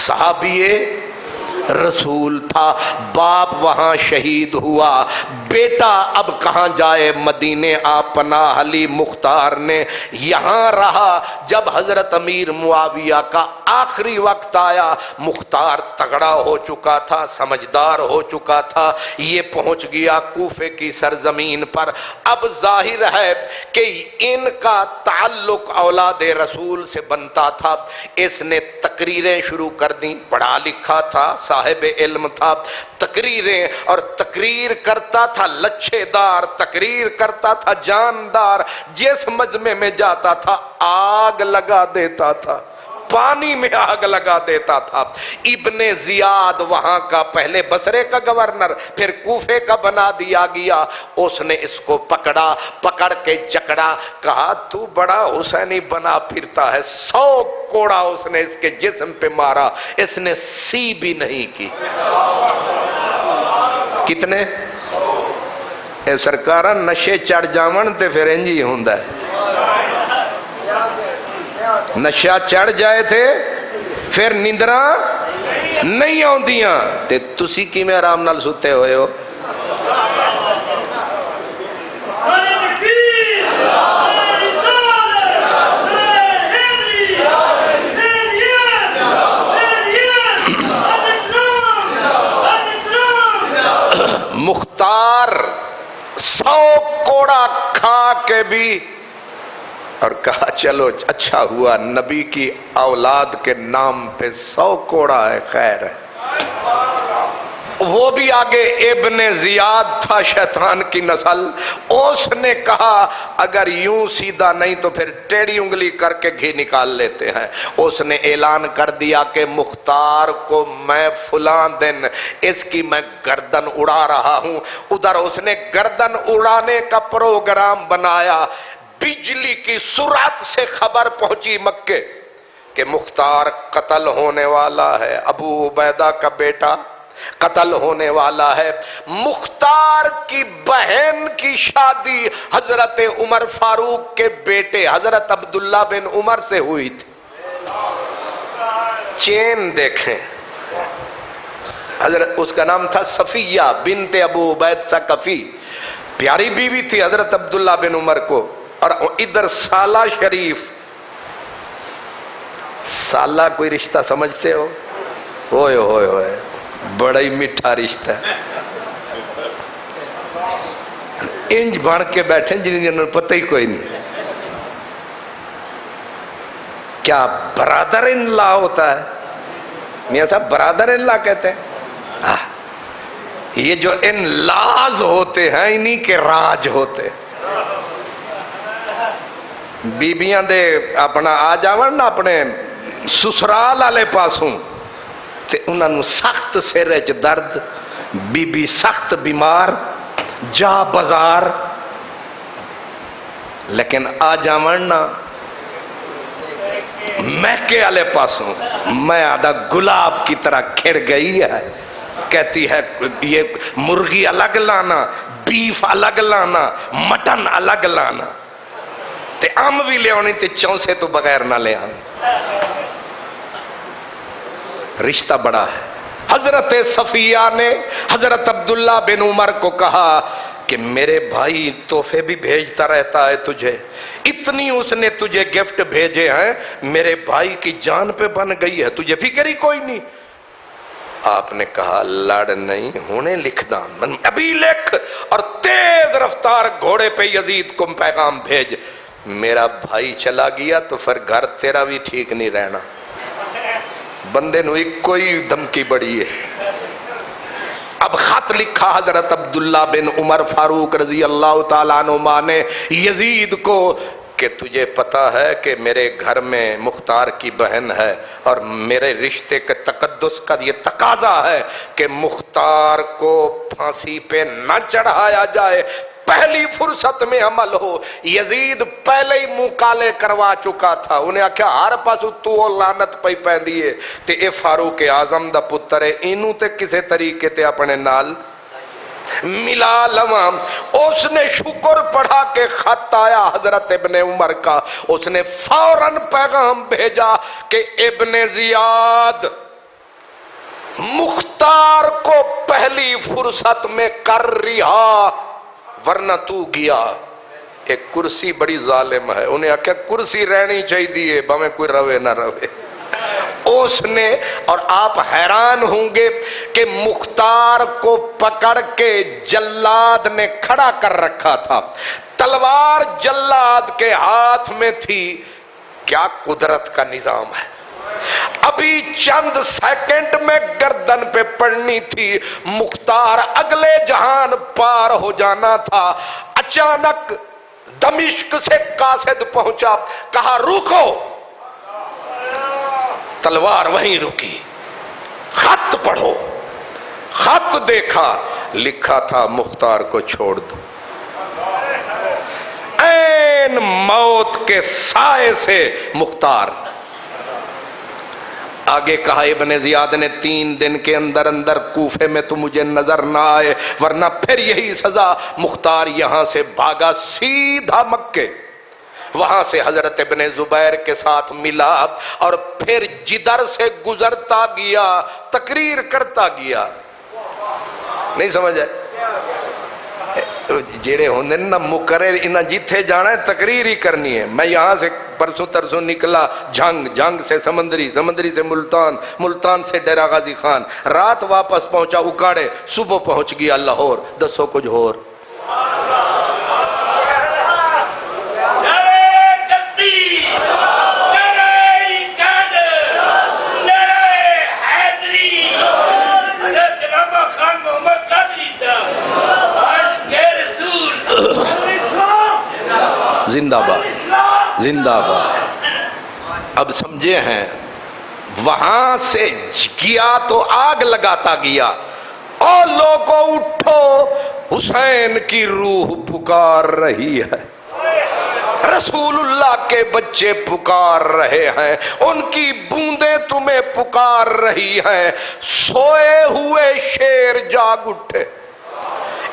صحابی رسول تھا. باپ وہاں شہید ہوا, بیٹا اب کہاں جائے, مدینے آ پناہ لی. مختار نے یہاں رہا. جب حضرت امیر معاویہ کا آخری وقت آیا, مختار تگڑا ہو چکا تھا, سمجھدار ہو چکا تھا, یہ پہنچ گیا کوفے کی سرزمین پر. اب ظاہر ہے کہ ان کا تعلق اولاد رسول سے بنتا تھا. اس نے تقریریں شروع کر دیں, پڑھا لکھا تھا, صاحب علم تھا. تقریریں, اور تقریر کرتا تھا لچھے دار, تقریر کرتا تھا جاندار. جس مجمع میں جاتا تھا آگ لگا دیتا تھا, پانی میں آگ لگا دیتا تھا. ابن زیاد وہاں کا پہلے بصرے کا گورنر, پھر کوفے کا بنا دیا گیا. اس نے اس کو پکڑا, پکڑ کے جکڑا, کہا تو بڑا حسینی بنا پھرتا ہے. 100 کوڑا اس نے اس کے جسم پہ مارا, اس نے سی بھی نہیں کی. کتنے اے سرکارہ نشے چڑھ جاون تے پھر انج ہی ہوندا ہے. نشہ چڑھ جائے تھے پھر نیندراں نہیں آندیاں, تے تسی کیویں آرام نال ستے ہوئے ہو؟ مختار 100 کوڑا کھا کے بھی, اور کہا چلو اچھا ہوا نبی کی اولاد کے نام پہ 100 کوڑا ہے, خیر ہے. وہ بھی آگے ابن زیاد تھا شیطان کی نسل، اس نے کہا اگر یوں سیدھا نہیں تو پھر ٹیڑھی انگلی کر کے گھی نکال لیتے ہیں۔ اس نے اعلان کر دیا کہ مختار کو میں فلاں دن اس کی میں گردن اڑا رہا ہوں۔ ادھر اس نے گردن اڑانے کا پروگرام بنایا، بجلی کی سرعت سے خبر پہنچی مکے کہ مختار قتل ہونے والا ہے، ابو عبیدہ کا بیٹا قتل ہونے والا ہے۔ مختار کی بہن کی شادی حضرت عمر فاروق کے بیٹے حضرت عبداللہ بن عمر سے ہوئی تھی۔ چین دیکھیں، حضرت اس کا نام تھا صفیہ بنت ابو عبید ثقفی، پیاری بیوی تھی حضرت عبداللہ بن عمر کو۔ اور ادھر سالہ شریف، سالہ کوئی رشتہ سمجھتے ہو؟ ہوئے ہوئے ہوئے، بڑا ہی میٹھا رشتہ ہے، انج بن کے بیٹھے جنہیں پتہ ہی کوئی نہیں۔ کیا برادر ان لا ہوتا ہے؟ میاں صاحب برادر ان لا کہتے ہیں۔ یہ جو ان لاز ہوتے ہیں انہی کے راج ہوتے ہیں۔ بیبیاں دے اپنا آ جاون نا اپنے سسرال والے پاسوں تے انہاں نوں سخت سر وچ درد، بی بی سخت بیمار، جا بازار، لیکن آ جاون نا میکے والے پاسوں میں آدھا گلاب کی طرح کھڑ گئی ہے، کہتی ہے یہ مرغی الگ لانا، بیف الگ لانا، مٹن الگ لانا، تے ام بھی لے آنی تے چونسے تو بغیر نہ لے آنی۔ رشتہ بڑا ہے۔ حضرت صفیہ نے حضرت عبداللہ بن عمر کو کہا کہ میرے بھائی تحفے بھی بھیجتا رہتا ہے تجھے، اتنی اس نے تجھے گفٹ بھیجے ہیں، میرے بھائی کی جان پہ بن گئی ہے، تجھے فکر ہی کوئی نہیں۔ آپ نے کہا لڑ نہیں ہونے لکھ دا، ابھی لکھ، اور تیز رفتار گھوڑے پہ یزید کو پیغام بھیج، میرا بھائی چلا گیا تو پھر گھر تیرا بھی ٹھیک نہیں رہنا۔ بندے نو ایک کوئی دھمکی بڑی ہے۔ اب خط لکھا حضرت عبداللہ بن عمر فاروق رضی اللہ تعالیٰ عنہما نے یزید کو کہ تجھے پتا ہے کہ میرے گھر میں مختار کی بہن ہے اور میرے رشتے کے تقدس کا یہ تقاضا ہے کہ مختار کو پھانسی پہ نہ چڑھایا جائے، پہلی فرصت میں عمل ہو۔ یزید پہلے ہی منہ کالے کروا چکا تھا، انہیں آکھیا ہر پاسو تو لعنت پئی پیندی ہے تے اے فاروق اعظم دا پتر ہے، اینوں تے کسے طریقے تے اپنے نال ملا لواں۔ اس نے شکر پڑھا کہ خط آیا حضرت ابن عمر کا، اس نے فوراً پیغام بھیجا کہ ابن زیاد مختار کو پہلی فرصت میں کر رہا ورنہ تو گیا۔ ایک کرسی بڑی ظالم ہے، انہیں آکھیا کرسی رہنی چاہیے بھاویں کوئی روے نہ روے۔ اس نے، اور آپ حیران ہوں گے کہ مختار کو پکڑ کے جلاد نے کھڑا کر رکھا تھا، تلوار جلاد کے ہاتھ میں تھی۔ کیا قدرت کا نظام ہے! ابھی چند سیکنڈ میں گردن پہ پڑنی تھی، مختار اگلے جہان پار ہو جانا تھا۔ اچانک دمشق سے قاصد پہنچا، کہا رکو، تلوار وہیں رکی، خط پڑھو۔ خط دیکھا، لکھا تھا مختار کو چھوڑ دو۔ عین موت کے سائے سے مختار۔ آگے کہا ابن زیاد نے 3 دن کے اندر اندر کوفے میں تو مجھے نظر نہ آئے ورنہ پھر یہی سزا۔ مختار یہاں سے بھاگا سیدھا مکے، وہاں سے حضرت ابن زبیر کے ساتھ ملا اور پھر جدھر سے گزرتا گیا تقریر کرتا گیا۔ نہیں سمجھے؟ جیڑے ہوندے نا مقرر، انہاں جتھے جانا ہے تقریر ہی کرنی ہے۔ میں یہاں سے پرسوں ترسوں نکلا جنگ سے سمندری سے ملتان سے ڈیرہ غازی خان، رات واپس پہنچا اکاڑے، صبح پہنچ گیا لاہور۔ دسو کچھ اور؟ جناب خان زندہ باد، زندہ باد۔ اب سمجھے ہیں، وہاں سے کیا تو آگ لگاتا گیا، اور لوگوں اٹھو حسین کی روح پکار رہی ہے، رسول اللہ کے بچے پکار رہے ہیں، ان کی بوندیں تمہیں پکار رہی ہیں، سوئے ہوئے شیر جاگ اٹھے،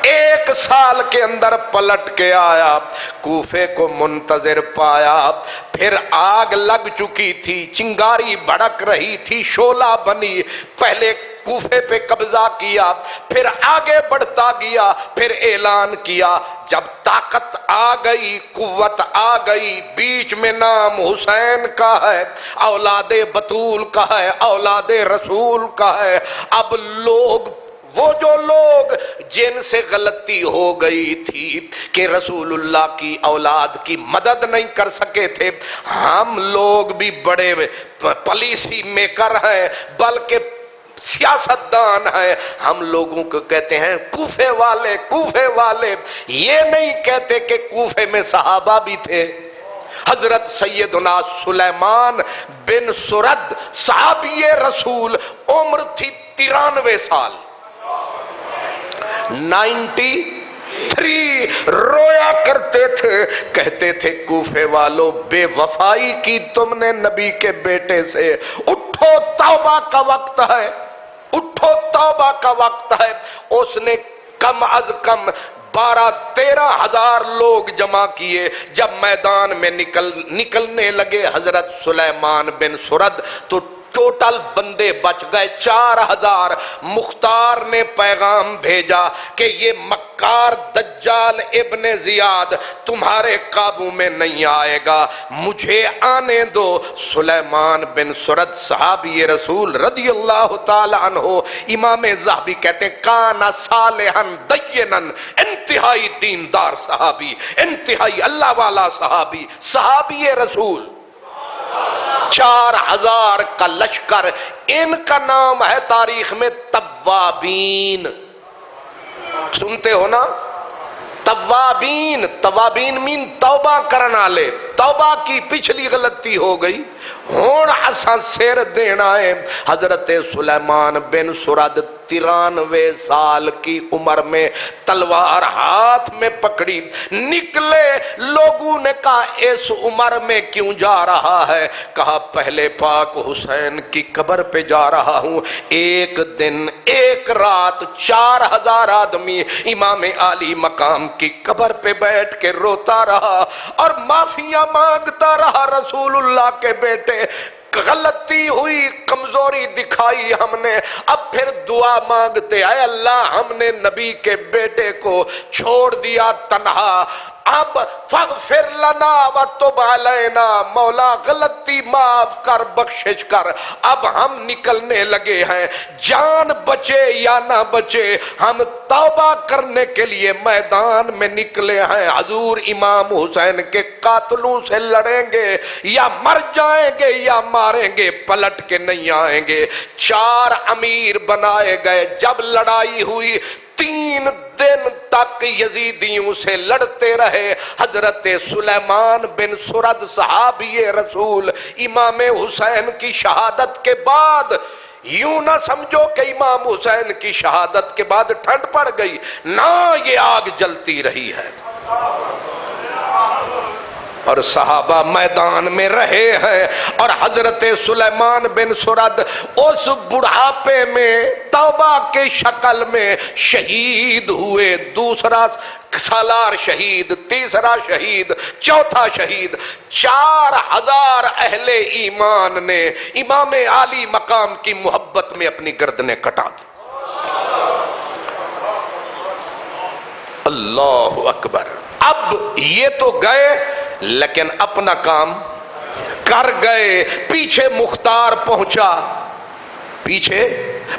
1 سال کے اندر پلٹ کے آیا، کوفے کو منتظر پایا، پھر آگ لگ چکی تھی، چنگاری بھڑک رہی تھی، شعلہ بنی، پہلے کوفے پہ قبضہ کیا، پھر آگے بڑھتا گیا، پھر اعلان کیا، جب طاقت آ گئی، قوت آ گئی، بیچ میں نام حسین کا ہے، اولاد بطول کا ہے، اولاد رسول کا ہے، اب لوگ، وہ جو لوگ جن سے غلطی ہو گئی تھی کہ رسول اللہ کی اولاد کی مدد نہیں کر سکے تھے، ہم لوگ بھی بڑے پالیسی میکر ہیں، بلکہ سیاستدان ہیں، ہم لوگوں کو کہتے ہیں کوفے والے، کوفے والے، یہ نہیں کہتے کہ کوفے میں صحابہ بھی تھے۔ حضرت سیدنا سلیمان بن سرد صحابی رسول، عمر تھی 93 سال، 93، رویا کرتے تھے، کہتے تھے کوفے والو، بے وفائی کی تم نے نبی کے بیٹے سے، اٹھو توبہ کا وقت ہے، اٹھو توبہ کا وقت ہے۔ اس نے کم از کم 12-13 ہزار لوگ جمع کیے، جب میدان میں نکلنے لگے حضرت سلیمان بن سرد تو ٹوٹل بندے بچ گئے 4000۔ مختار نے پیغام بھیجا کہ یہ مکار دجال ابن زیاد تمہارے قابو میں نہیں آئے گا، مجھے آنے دو۔ سلیمان بن سرد صحابی رسول رضی اللہ تعالی عنہ، امام ذہبی کہتے ہیں کانا صالحا دینا، انتہائی دیندار صحابی، انتہائی اللہ والا صحابی، صحابی رسول۔ 4000 کا لشکر، ان کا نام ہے تاریخ میں توابین، سنتے ہو نا؟ توابین، توابین مین توبہ کرنا لے، توبہ کی پچھلی غلطی ہو گئی، ہون اساں سیر دینا ہے۔ حضرت سلیمان بن سرد 93 سال کی عمر میں تلوار ہاتھ میں پکڑی نکلے، لوگوں نے کہا اس عمر میں کیوں جا رہا ہے؟ کہا پہلے پاک حسین کی قبر پہ جا رہا ہوں۔ ایک دن ایک رات 4000 آدمی امام عالی مقام کی قبر پہ بیٹھ کے روتا رہا اور معافیاں مانگتا رہا، رسول اللہ کے بیٹے غلطی ہوئی، کمزوری دکھائی ہم نے، اب پھر دعا مانگتے اے اللہ ہم نے نبی کے بیٹے کو چھوڑ دیا تنہا، اب فاغفر لنا وتب علینا، مولا غلطی معاف کر، بخشش کر۔ اب ہم نکلنے لگے ہیں، جان بچے یا نہ بچے ہم توبہ کرنے کے لیے میدان میں نکلے ہیں، حضور امام حسین کے قاتلوں سے لڑیں گے، یا مر جائیں گے یا ماریں گے، پلٹ کے نہیں آئیں گے۔ 4 امیر بنائے گئے، جب لڑائی ہوئی 3 دن تک یزیدیوں سے لڑتے رہے۔ حضرت سلیمان بن سرد صحابی رسول امام حسین کی شہادت کے بعد، یوں نہ سمجھو کہ امام حسین کی شہادت کے بعد ٹھنڈ پڑ گئی، نہ یہ آگ جلتی رہی ہے، اور صحابہ میدان میں رہے ہیں، اور حضرت سلیمان بن سرد اس بڑھاپے میں توبہ کے شکل میں شہید ہوئے، 2 سالار شہید، 3 شہید، 4 شہید۔ 4000 اہل ایمان نے امام عالی مقام کی محبت میں اپنی گردنیں کٹا دی۔ اللہ اکبر۔ اب یہ تو گئے لیکن اپنا کام کر گئے، پیچھے مختار پہنچا، پیچھے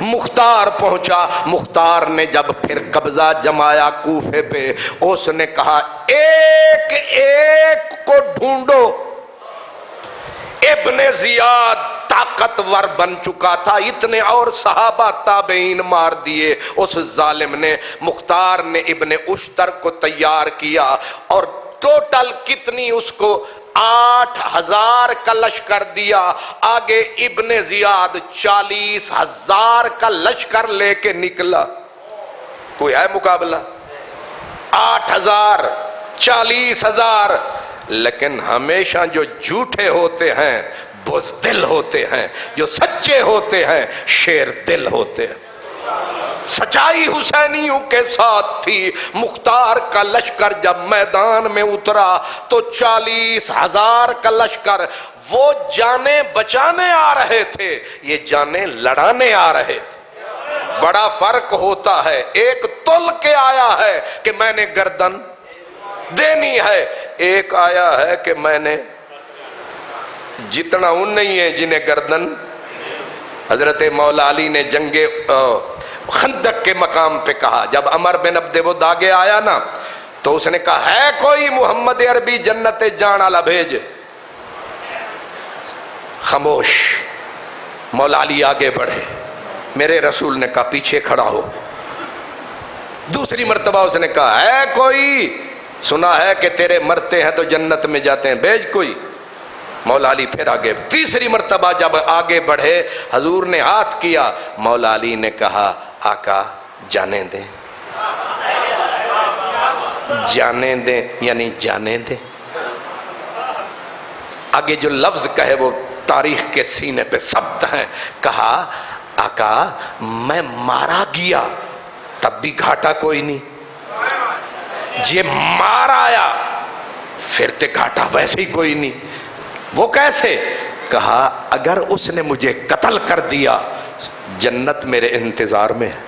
مختار پہنچا۔ مختار نے جب پھر قبضہ جمایا کوفے پہ، اس نے کہا ایک ایک کو ڈھونڈو۔ ابن زیاد طاقتور بن چکا تھا، اتنے اور صحابہ تابعین مار دیے اس ظالم نے۔ مختار نے ابن اشتر کو تیار کیا اور ٹوٹل کتنی اس کو 8,000 کا لشکر دیا. آگے ابن زیاد 40,000 کا لشکر لے کے نکلا. کوئی ہے مقابلہ؟ 8,000 40,000. لیکن ہمیشہ جو جھوٹے ہوتے ہیں بزدل ہوتے ہیں، جو سچے ہوتے ہیں شیر دل ہوتے ہیں. سچائی حسینیوں کے ساتھ تھی. مختار کا لشکر جب میدان میں اترا تو 40,000 کا لشکر، وہ جانیں بچانے آ رہے تھے، یہ جانیں لڑانے آ رہے تھے. بڑا فرق ہوتا ہے. ایک تل کے آیا ہے کہ میں نے گردن دینی ہے، ایک آیا ہے کہ میں نے جتنا ان نہیں ہے جنہیں گردن. حضرت مولا علی نے جنگ خندق کے مقام پہ کہا، جب عمر بن عبد ود آگے آیا نا تو اس نے کہا ہے کوئی محمد عربی جنت جان والا بھیج. خاموش. مولا علی آگے بڑھے، میرے رسول نے کہا پیچھے کھڑا ہو. دوسری مرتبہ اس نے کہا ہے کوئی، سنا ہے کہ تیرے مرتے ہیں تو جنت میں جاتے ہیں، بھیج کوئی. مولا علی پھر آگے. تیسری مرتبہ جب آگے بڑھے حضور نے ہاتھ کیا، مولا علی نے کہا آقا جانے دیں، جانے دیں، یعنی جانے دیں. آگے جو لفظ کہے وہ تاریخ کے سینے پہ ثبت ہیں. کہا آقا میں مارا گیا تب بھی گھاٹا کوئی نہیں، یہ مار آیا پھر تے گھاٹا ویسے ہی کوئی نہیں. وہ کیسے؟ کہا اگر اس نے مجھے قتل کر دیا جنت میرے انتظار میں ہے،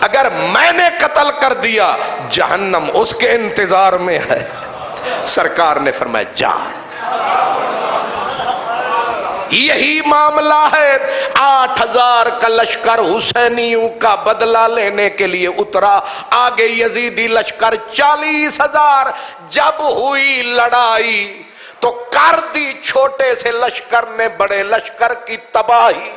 اگر میں نے قتل کر دیا جہنم اس کے انتظار میں ہے. سرکار نے فرمایا جا. یہی معاملہ ہے. 8,000 کا لشکر حسینیوں کا بدلہ لینے کے لیے اترا. آگے یزیدی لشکر 40,000. جب ہوئی لڑائی تو کر دی چھوٹے سے لشکر نے بڑے لشکر کی تباہی.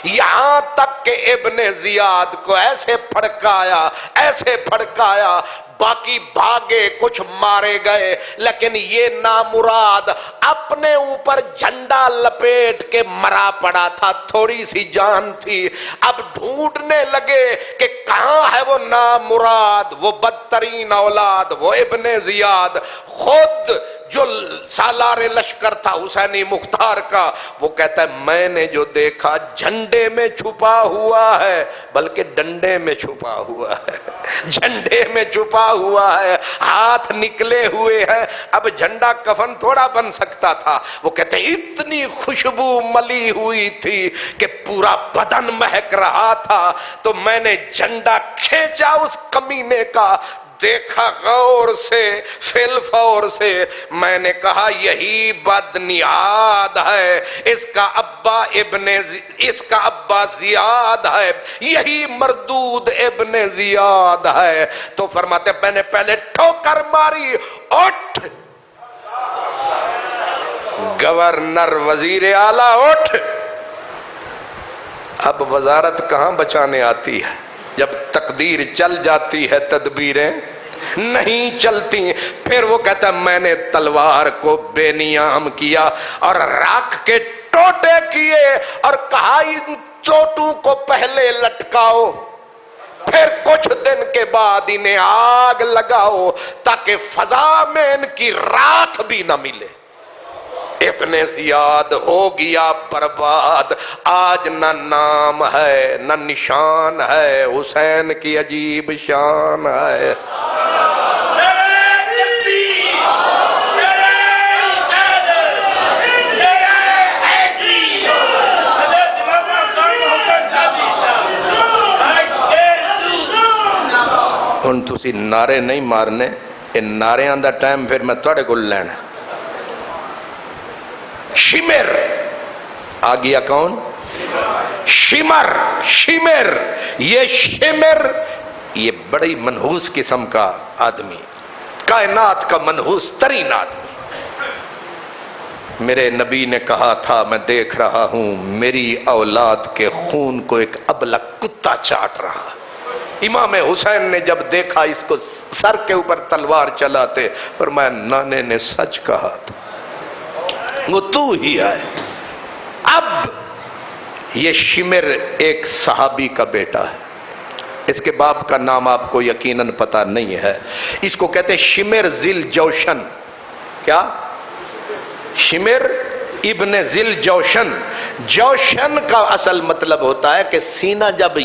یہاں تک کہ ابن زیاد کو ایسے پھڑکایا، ایسے پھڑکایا، باقی بھاگے، کچھ مارے گئے، لیکن یہ نامراد اپنے اوپر جھنڈا لپیٹ کے مرا پڑا تھا، تھوڑی سی جان تھی. اب ڈھونڈنے لگے کہ کہاں ہے وہ نامراد، وہ بدترین اولاد، وہ ابن زیاد. خود جو سالار لشکر تھا حسینی مختار کا، وہ کہتا ہے میں نے جو دیکھا جھنڈے میں چھپا ہوا ہے، بلکہ ڈنڈے میں چھپا ہوا ہے، جھنڈے میں چھپا ہوا ہے، ہاتھ نکلے ہوئے ہیں. اب جھنڈا کفن تھوڑا بن سکتا تھا. وہ کہتے ہیں اتنی خوشبو ملی ہوئی تھی کہ پورا بدن مہک رہا تھا. تو میں نے جھنڈا کھینچا اس کمینے کا، دیکھا غور سے، فل فور سے. میں نے کہا یہی بدنیاد ہے، اس کا ابا زیاد ہے، یہی مردود ابن زیاد ہے. تو فرماتے میں نے پہلے ٹھوکر ماری، اٹھ گورنر وزیر اعلیٰ اٹھ. اب وزارت کہاں بچانے آتی ہے جب تقدیر چل جاتی ہے تدبیریں نہیں چلتی. پھر وہ کہتا ہے میں نے تلوار کو بے نیام کیا اور راکھ کے ٹوٹے کیے اور کہا ان چوٹوں کو پہلے لٹکاؤ، پھر کچھ دن کے بعد انہیں آگ لگاؤ تاکہ فضا میں ان کی راکھ بھی نہ ملے. ابن زیاد ہو گیا برباد. آج نہ نام ہے نہ نشان ہے، حسین کی عجیب شان ہے. ہن تسی نعرے نہیں مارنے، ان نعریاں دا ٹائم پھر میں تھوڑے کو لینا. شمر آ گیا، کون؟ شمر. یہ شمر یہ بڑی منحوس قسم کا آدمی، کائنات کا منحوس ترین آدمی. میرے نبی نے کہا تھا میں دیکھ رہا ہوں میری اولاد کے خون کو ایک ابلک کتا چاٹ رہا. امام حسین نے جب دیکھا اس کو سر کے اوپر تلوار چلاتے، فرمایا نانے نے سچ کہا تھا، وہ تو ہی ہے۔ اب یہ شمر ایک صحابی کا بیٹا ہے، اس کے باپ کا نام آپ کو یقیناً پتا نہیں ہے، اس کو کہتے ہیں شمر ذل جوشن۔ کیا؟ شمر ابن ذل جوشن۔ جوشن کا اصل مطلب ہوتا ہے کہ سینہ جب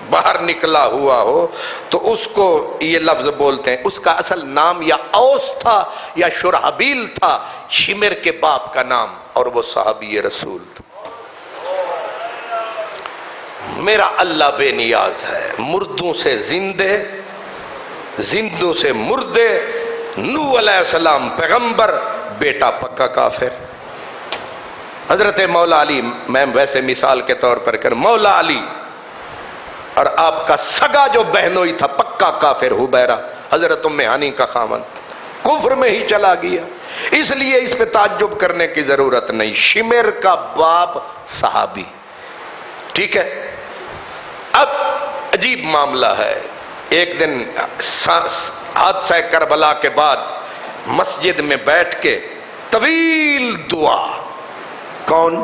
باہر نکلا ہوا ہو تو اس کو یہ لفظ بولتے ہیں۔ اس کا اصل نام یا اوس تھا یا شرحبیل تھا، شمر کے باپ کا نام، اور وہ صحابی رسول تھا۔ میرا اللہ بے نیاز ہے، مردوں سے زندے، زندوں سے مردے، نوح علیہ السلام پیغمبر، بیٹا پکا کافر۔ حضرت مولا علی، میں ویسے مثال کے طور پر کر، مولا علی اور آپ کا سگا جو بہنوئی تھا پکا کافر حبیرہ، حضرت ام ہانی کا خاوند، کفر میں ہی چلا گیا، اس لیے اس پہ تعجب کرنے کی ضرورت نہیں۔ شمر کا باپ صحابی، ٹھیک ہے۔ اب عجیب معاملہ ہے، ایک دن حادثہ کربلا کے بعد مسجد میں بیٹھ کے طویل دعا، کون؟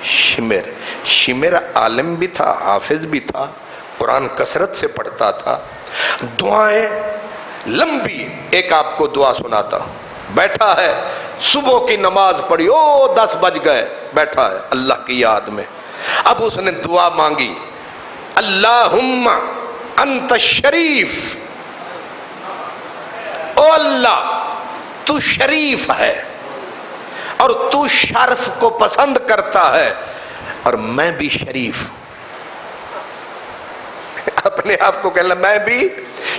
شمر۔ شمر عالم بھی تھا، حافظ بھی تھا، قرآن کثرت سے پڑھتا تھا، دعائیں لمبی۔ ایک آپ کو دعا سناتا ہوں، بیٹھا ہے، صبح کی نماز پڑھی، 10 بج گئے، بیٹھا ہے اللہ کی یاد میں۔ اب اس نے دعا مانگی، اللہم انت شریف، او اللہ تو شریف ہے اور تو شرف کو پسند کرتا ہے، اور میں بھی شریف، اپنے آپ کو کہنا میں بھی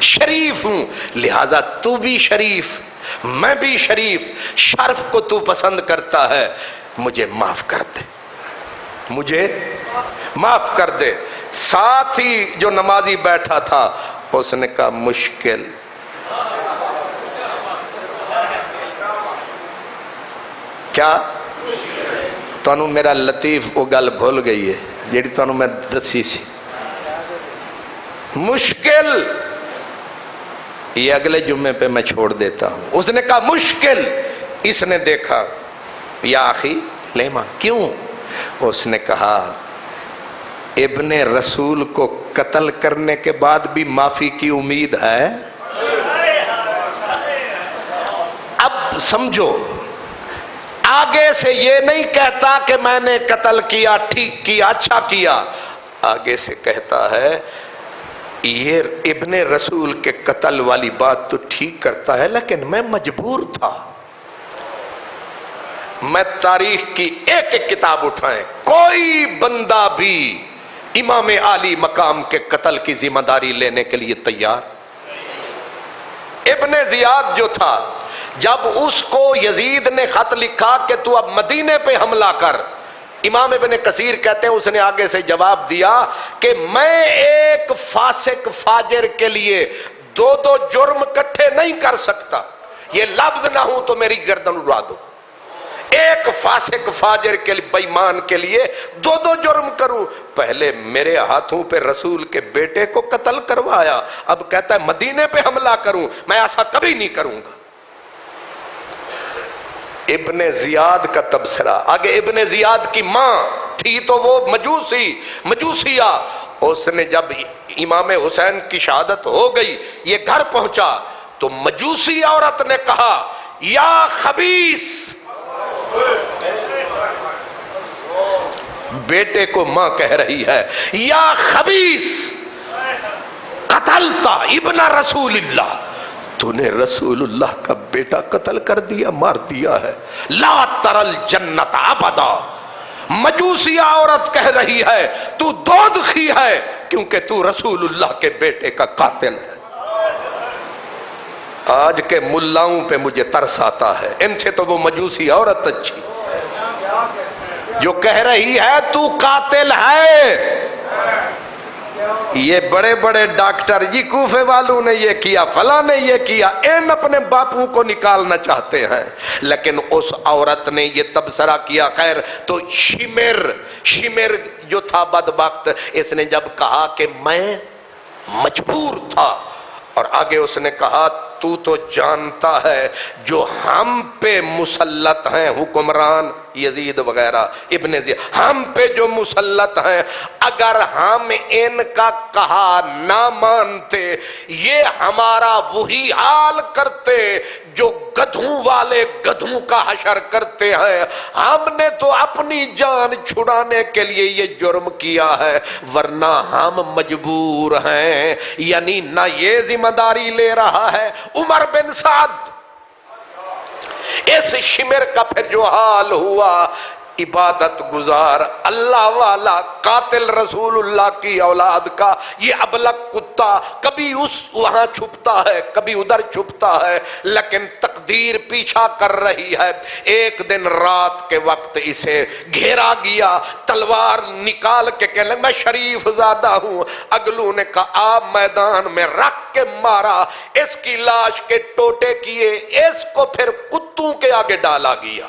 شریف ہوں، لہذا تو بھی شریف، میں بھی شریف، شرف کو تو پسند کرتا ہے، مجھے معاف کر دے، مجھے معاف کر دے۔ ساتھ ہی جو نمازی بیٹھا تھا اس نے کہا مشکل، کیا؟ تانوں میرا لطیف وہ گل بھول گئی ہے جیڑی تانوں میں دسی سی، مشکل، یہ اگلے جمعے پہ میں چھوڑ دیتا ہوں۔ اس نے کہا مشکل، اس نے دیکھا، یا آخی لیما، کیوں؟ اس نے کہا ابن رسول کو قتل کرنے کے بعد بھی معافی کی امید ہے؟ اب سمجھو، آگے سے یہ نہیں کہتا کہ میں نے قتل کیا، ٹھیک کیا، اچھا کیا، آگے سے کہتا ہے یہ ابن رسول کے قتل والی بات تو ٹھیک کرتا ہے لیکن میں مجبور تھا۔ میں تاریخ کی ایک ایک کتاب اٹھائیں، کوئی بندہ بھی امام عالی مقام کے قتل کی ذمہ داری لینے کے لیے تیار۔ ابن زیاد جو تھا، جب اس کو یزید نے خط لکھا کہ تو اب مدینے پہ حملہ کر، امام ابن کثیر کہتے ہیں اس نے آگے سے جواب دیا کہ میں ایک فاسق فاجر کے لیے 2 جرم کٹھے نہیں کر سکتا، یہ لفظ نہ ہوں تو میری گردن اڑا دو۔ ایک فاسق فاجر کے لیے، بے ایمان کے لیے 2 جرم کروں؟ پہلے میرے ہاتھوں پہ رسول کے بیٹے کو قتل کروایا، اب کہتا ہے مدینے پہ حملہ کروں، میں ایسا کبھی نہیں کروں گا۔ ابن زیاد کا تبصرہ آگے، ابن زیاد کی ماں تھی تو وہ مجوسیہ، اس نے جب امام حسین کی شہادت ہو گئی، یہ گھر پہنچا تو مجوسی عورت نے کہا یا خبیث، بیٹے کو ماں کہہ رہی ہے یا خبیث قتلتا ابن رسول اللہ، تو نے رسول اللہ کا بیٹا قتل کر دیا، مار دیا ہے، لا ترل جنت ابدا، مجوسی عورت کہہ رہی ہے تو دوزخی ہے کیونکہ تو رسول اللہ کے بیٹے کا قاتل ہے۔ آج کے ملاؤں پہ مجھے ترس آتا ہے، ان سے تو وہ مجوسی عورت اچھی جو کہہ رہی ہے تو قاتل ہے۔ یہ بڑے بڑے ڈاکٹر، یہ کوفے والوں نے یہ کیا، فلاں نے یہ کیا، ان اپنے باپوں کو نکالنا چاہتے ہیں، لیکن اس عورت نے یہ تبصرہ کیا۔ خیر، تو شمر جو تھا بدبخت، اس نے جب کہا کہ میں مجبور تھا. اور آگے اس نے کہا تو تو جانتا ہے جو ہم پہ مسلط ہیں حکمران یزید وغیرہ ابن زیاد، ہم پہ جو مسلط ہیں، اگر ہم ان کا کہا نہ مانتے یہ ہمارا وہی حال کرتے جو گدھوں والے گدھوں کا حشر کرتے ہیں. ہم نے تو اپنی جان چھڑانے کے لیے یہ جرم کیا ہے، ورنہ ہم مجبور ہیں. یعنی نہ یہ ذمہ داری لے رہا ہے عمر بن سعد. اس شمر کا پھر جو حال ہوا، عبادت گزار اللہ والا قاتل رسول اللہ کی اولاد کا یہ ابلک کتا کبھی اس وہاں چھپتا ہے کبھی ادھر چھپتا ہے، لیکن تقدیر پیچھا کر رہی ہے. ایک دن رات کے وقت اسے گھیرا گیا، تلوار نکال کے کہنے لگا میں شریف زادہ ہوں. اگلو نے کہا آپ میدان میں رکھ کے مارا، اس کی لاش کے ٹوٹے کیے، اس کو پھر کتوں کے آگے ڈالا گیا.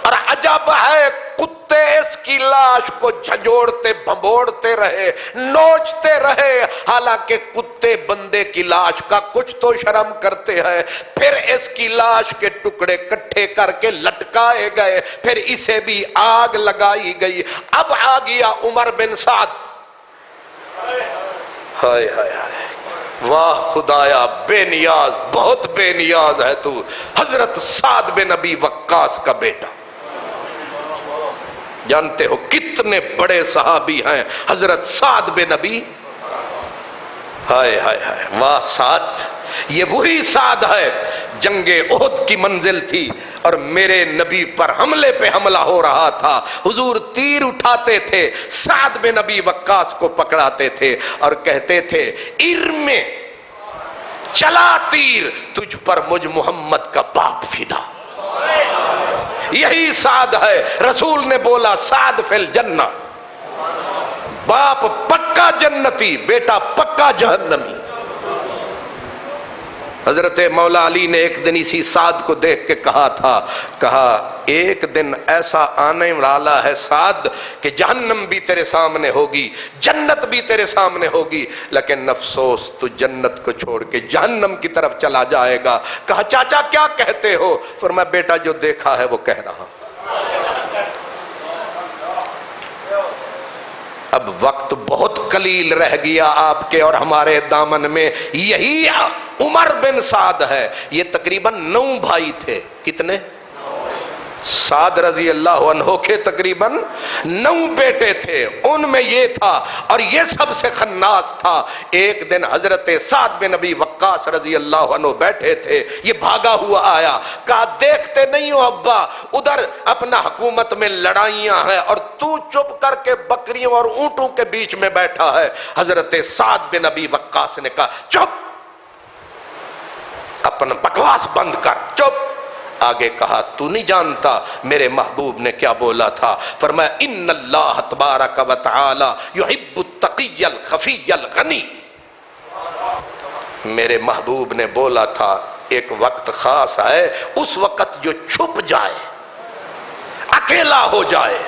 اور عجب ہے کتے اس کی لاش کو جھنجھوڑتے بھنبوڑتے رہے، نوچتے رہے، حالانکہ کتے بندے کی لاش کا کچھ تو شرم کرتے ہیں. پھر اس کی لاش کے ٹکڑے کٹھے کر کے لٹکائے گئے، پھر اسے بھی آگ لگائی گئی. اب آ گیا عمر بن سعد. ہائے ہائے ہائے، واہ خدایا بے نیاز، بہت بے نیاز ہے تو. حضرت سعد بن ابی وقاص کا بیٹا، جانتے ہو کتنے بڑے صحابی ہیں حضرت سعد بن ابی. ہائے ہائے ہائے، واہ سعد، یہ وہی سعد ہے. جنگ احد کی منزل تھی اور میرے نبی پر حملے پہ حملہ ہو رہا تھا. حضور تیر اٹھاتے تھے، سعد بن ابی وقاص کو پکڑاتے تھے اور کہتے تھے ارمے چلا تیر، تجھ پر مجھ محمد کا باپ فدا. یہی سعد ہے. رسول نے بولا سعد فی الجنہ، باپ پکا جنتی، بیٹا پکا جہنمی. حضرت مولا علی نے ایک دن اسی سعد کو دیکھ کے کہا تھا، کہا ایک دن ایسا آنے والا ہے سعد کہ جہنم بھی تیرے سامنے ہوگی، جنت بھی تیرے سامنے ہوگی، لیکن افسوس تو جنت کو چھوڑ کے جہنم کی طرف چلا جائے گا. کہا چاچا کیا کہتے ہو؟ فرمایا بیٹا جو دیکھا ہے وہ کہہ رہا. اب وقت بہت قلیل رہ گیا آپ کے اور ہمارے دامن میں. یہی عمر بن سعد ہے. یہ تقریباً 9 بھائی تھے. کتنے؟ سعد رضی اللہ عنہ کے تقریباً 9 بیٹے تھے، ان میں یہ تھا اور یہ سب سے خناس تھا. ایک دن حضرت سعد بن ابی وقاص رضی اللہ عنہ بیٹھے تھے، یہ بھاگا ہوا آیا. کہا دیکھتے نہیں ہو ابا ادھر اپنا حکومت میں لڑائیاں ہیں اور تو چپ کر کے بکریوں اور اونٹوں کے بیچ میں بیٹھا ہے. حضرت سعد بن ابی وقاص نے کہا چپ، اپنا بکواس بند کر، چپ. آگے کہا تو نہیں جانتا میرے محبوب نے کیا بولا تھا؟ فرمایا ان اللہ تبارک و تعالی یحب التقی الخفی الغنی. میرے محبوب نے بولا تھا ایک وقت خاص ہے، اس وقت جو چھپ جائے، اکیلا ہو جائے،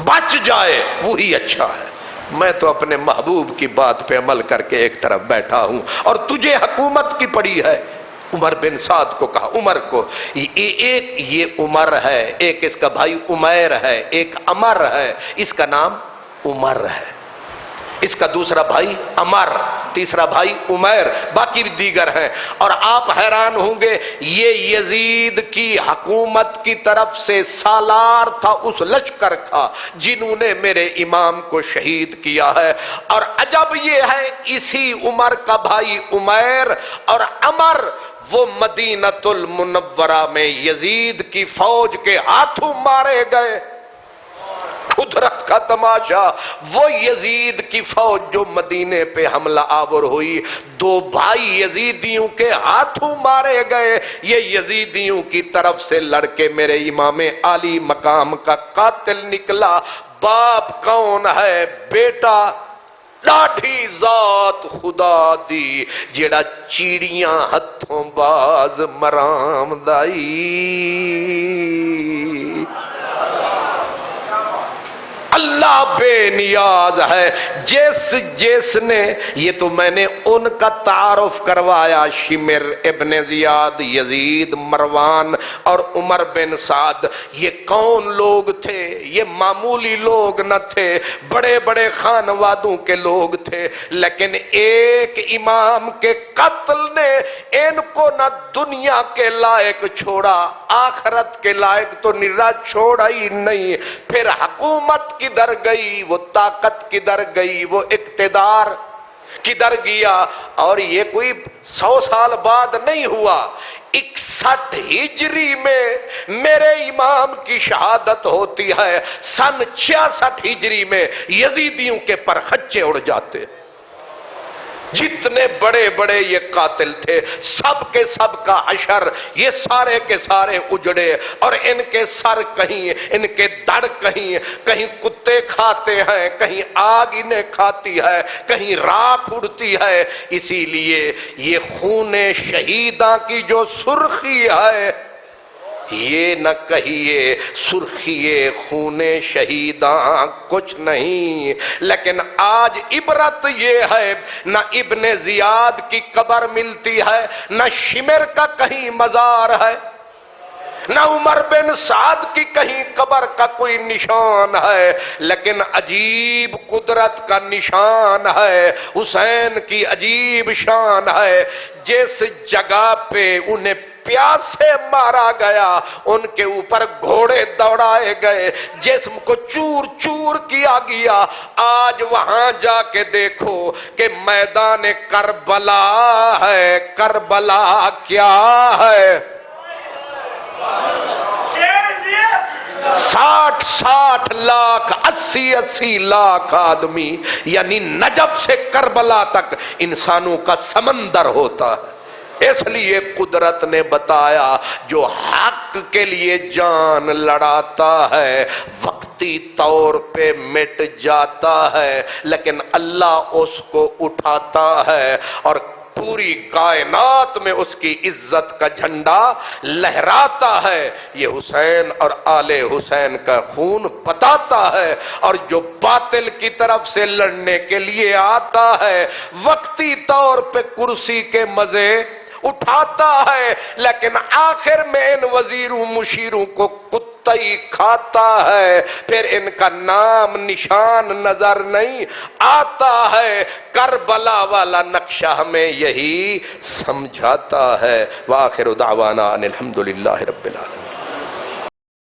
بچ جائے، وہی اچھا ہے. میں تو اپنے محبوب کی بات پہ عمل کر کے ایک طرف بیٹھا ہوں اور تجھے حکومت کی پڑی ہے. عمر بن سعد کو کہا، عمر کو، ایک یہ عمر ہے، ایک اس کا بھائی عمیر ہے، ایک عمر ہے، اس کا نام عمر ہے، اس کا دوسرا بھائی عمر، تیسرا بھائی عمیر، باقی بھی دیگر ہیں. اور آپ حیران ہوں گے یہ یزید کی حکومت کی طرف سے سالار تھا اس لشکر کا جنہوں نے میرے امام کو شہید کیا ہے. اور عجب یہ ہے اسی عمر کا بھائی عمیر اور عمر وہ مدینۃ المنورہ میں یزید کی فوج کے ہاتھوں مارے گئے. قدرت کا تماشا، وہ یزید کی فوج جو مدینے پہ حملہ آور ہوئی، 2 بھائی یزیدیوں کے ہاتھوں مارے گئے. یہ یزیدیوں کی طرف سے لڑکے میرے امام عالی مقام کا قاتل نکلا. باپ کون ہے؟ بیٹا لاٹھی ذات خدا دی جیڑا چیڑیاں ہتھوں باز مرام دائی. اللہ بے نیاز ہے. جس نے، یہ تو میں نے ان کا تعارف کروایا، شمر ابن زیاد، یزید، مروان اور عمر بن سعد. یہ کون لوگ تھے؟ یہ معمولی لوگ نہ تھے، بڑے بڑے خانوادوں کے لوگ تھے. لیکن ایک امام کے قتل نے ان کو نہ دنیا کے لائق چھوڑا، آخرت کے لائق تو نرا چھوڑا ہی نہیں. پھر حکومت کدھر گئی، وہ طاقت کدھر گئی، وہ اقتدار کدھر گیا؟ اور یہ کوئی 100 سال بعد نہیں ہوا. 61 ہجری میں میرے امام کی شہادت ہوتی ہے، سن 66 ہجری میں یزیدیوں کے پرخچے اڑ جاتے. جتنے بڑے بڑے یہ قاتل تھے، سب کے سب کا حشر، یہ سارے کے سارے اجڑے، اور ان کے سر کہیں، ان کے دڑ کہیں کتے کھاتے ہیں، کہیں آگ انہیں کھاتی ہے، کہیں راکھ اڑتی ہے. اسی لیے یہ خون شہیداں کی جو سرخی ہے، یہ نہ کہیے سرخی خون شہیداں کچھ نہیں. لیکن آج عبرت یہ ہے، نہ ابن زیاد کی قبر ملتی ہے، نہ شمر کا کہیں مزار ہے، نہ عمر بن سعد کی کہیں قبر کا کوئی نشان ہے. لیکن عجیب قدرت کا نشان ہے، حسین کی عجیب شان ہے. جس جگہ پہ انہیں پیاس سے مارا گیا، ان کے اوپر گھوڑے دوڑائے گئے، جسم کو چور چور کیا گیا، آج وہاں جا کے دیکھو کہ میدان کربلا ہے. کربلا کیا ہے؟ 60 لاکھ 80 لاکھ آدمی، یعنی نجف سے کربلا تک انسانوں کا سمندر ہوتا ہے. اس لیے قدرت نے بتایا جو حق کے لیے جان لڑاتا ہے وقتی طور پہ مٹ جاتا ہے، لیکن اللہ اس کو اٹھاتا ہے اور پوری کائنات میں اس کی عزت کا جھنڈا لہراتا ہے. یہ حسین اور آل حسین کا خون بتاتا ہے. اور جو باطل کی طرف سے لڑنے کے لیے آتا ہے وقتی طور پہ کرسی کے مزے اٹھاتا ہے، لیکن آخر میں ان وزیروں مشیروں کو کتا ہی کھاتا ہے. پھر ان کا نام نشان نظر نہیں آتا ہے. کربلا والا نقشہ ہمیں یہی سمجھاتا ہے. وآخر دعوانا ان الحمدللہ رب العالمین.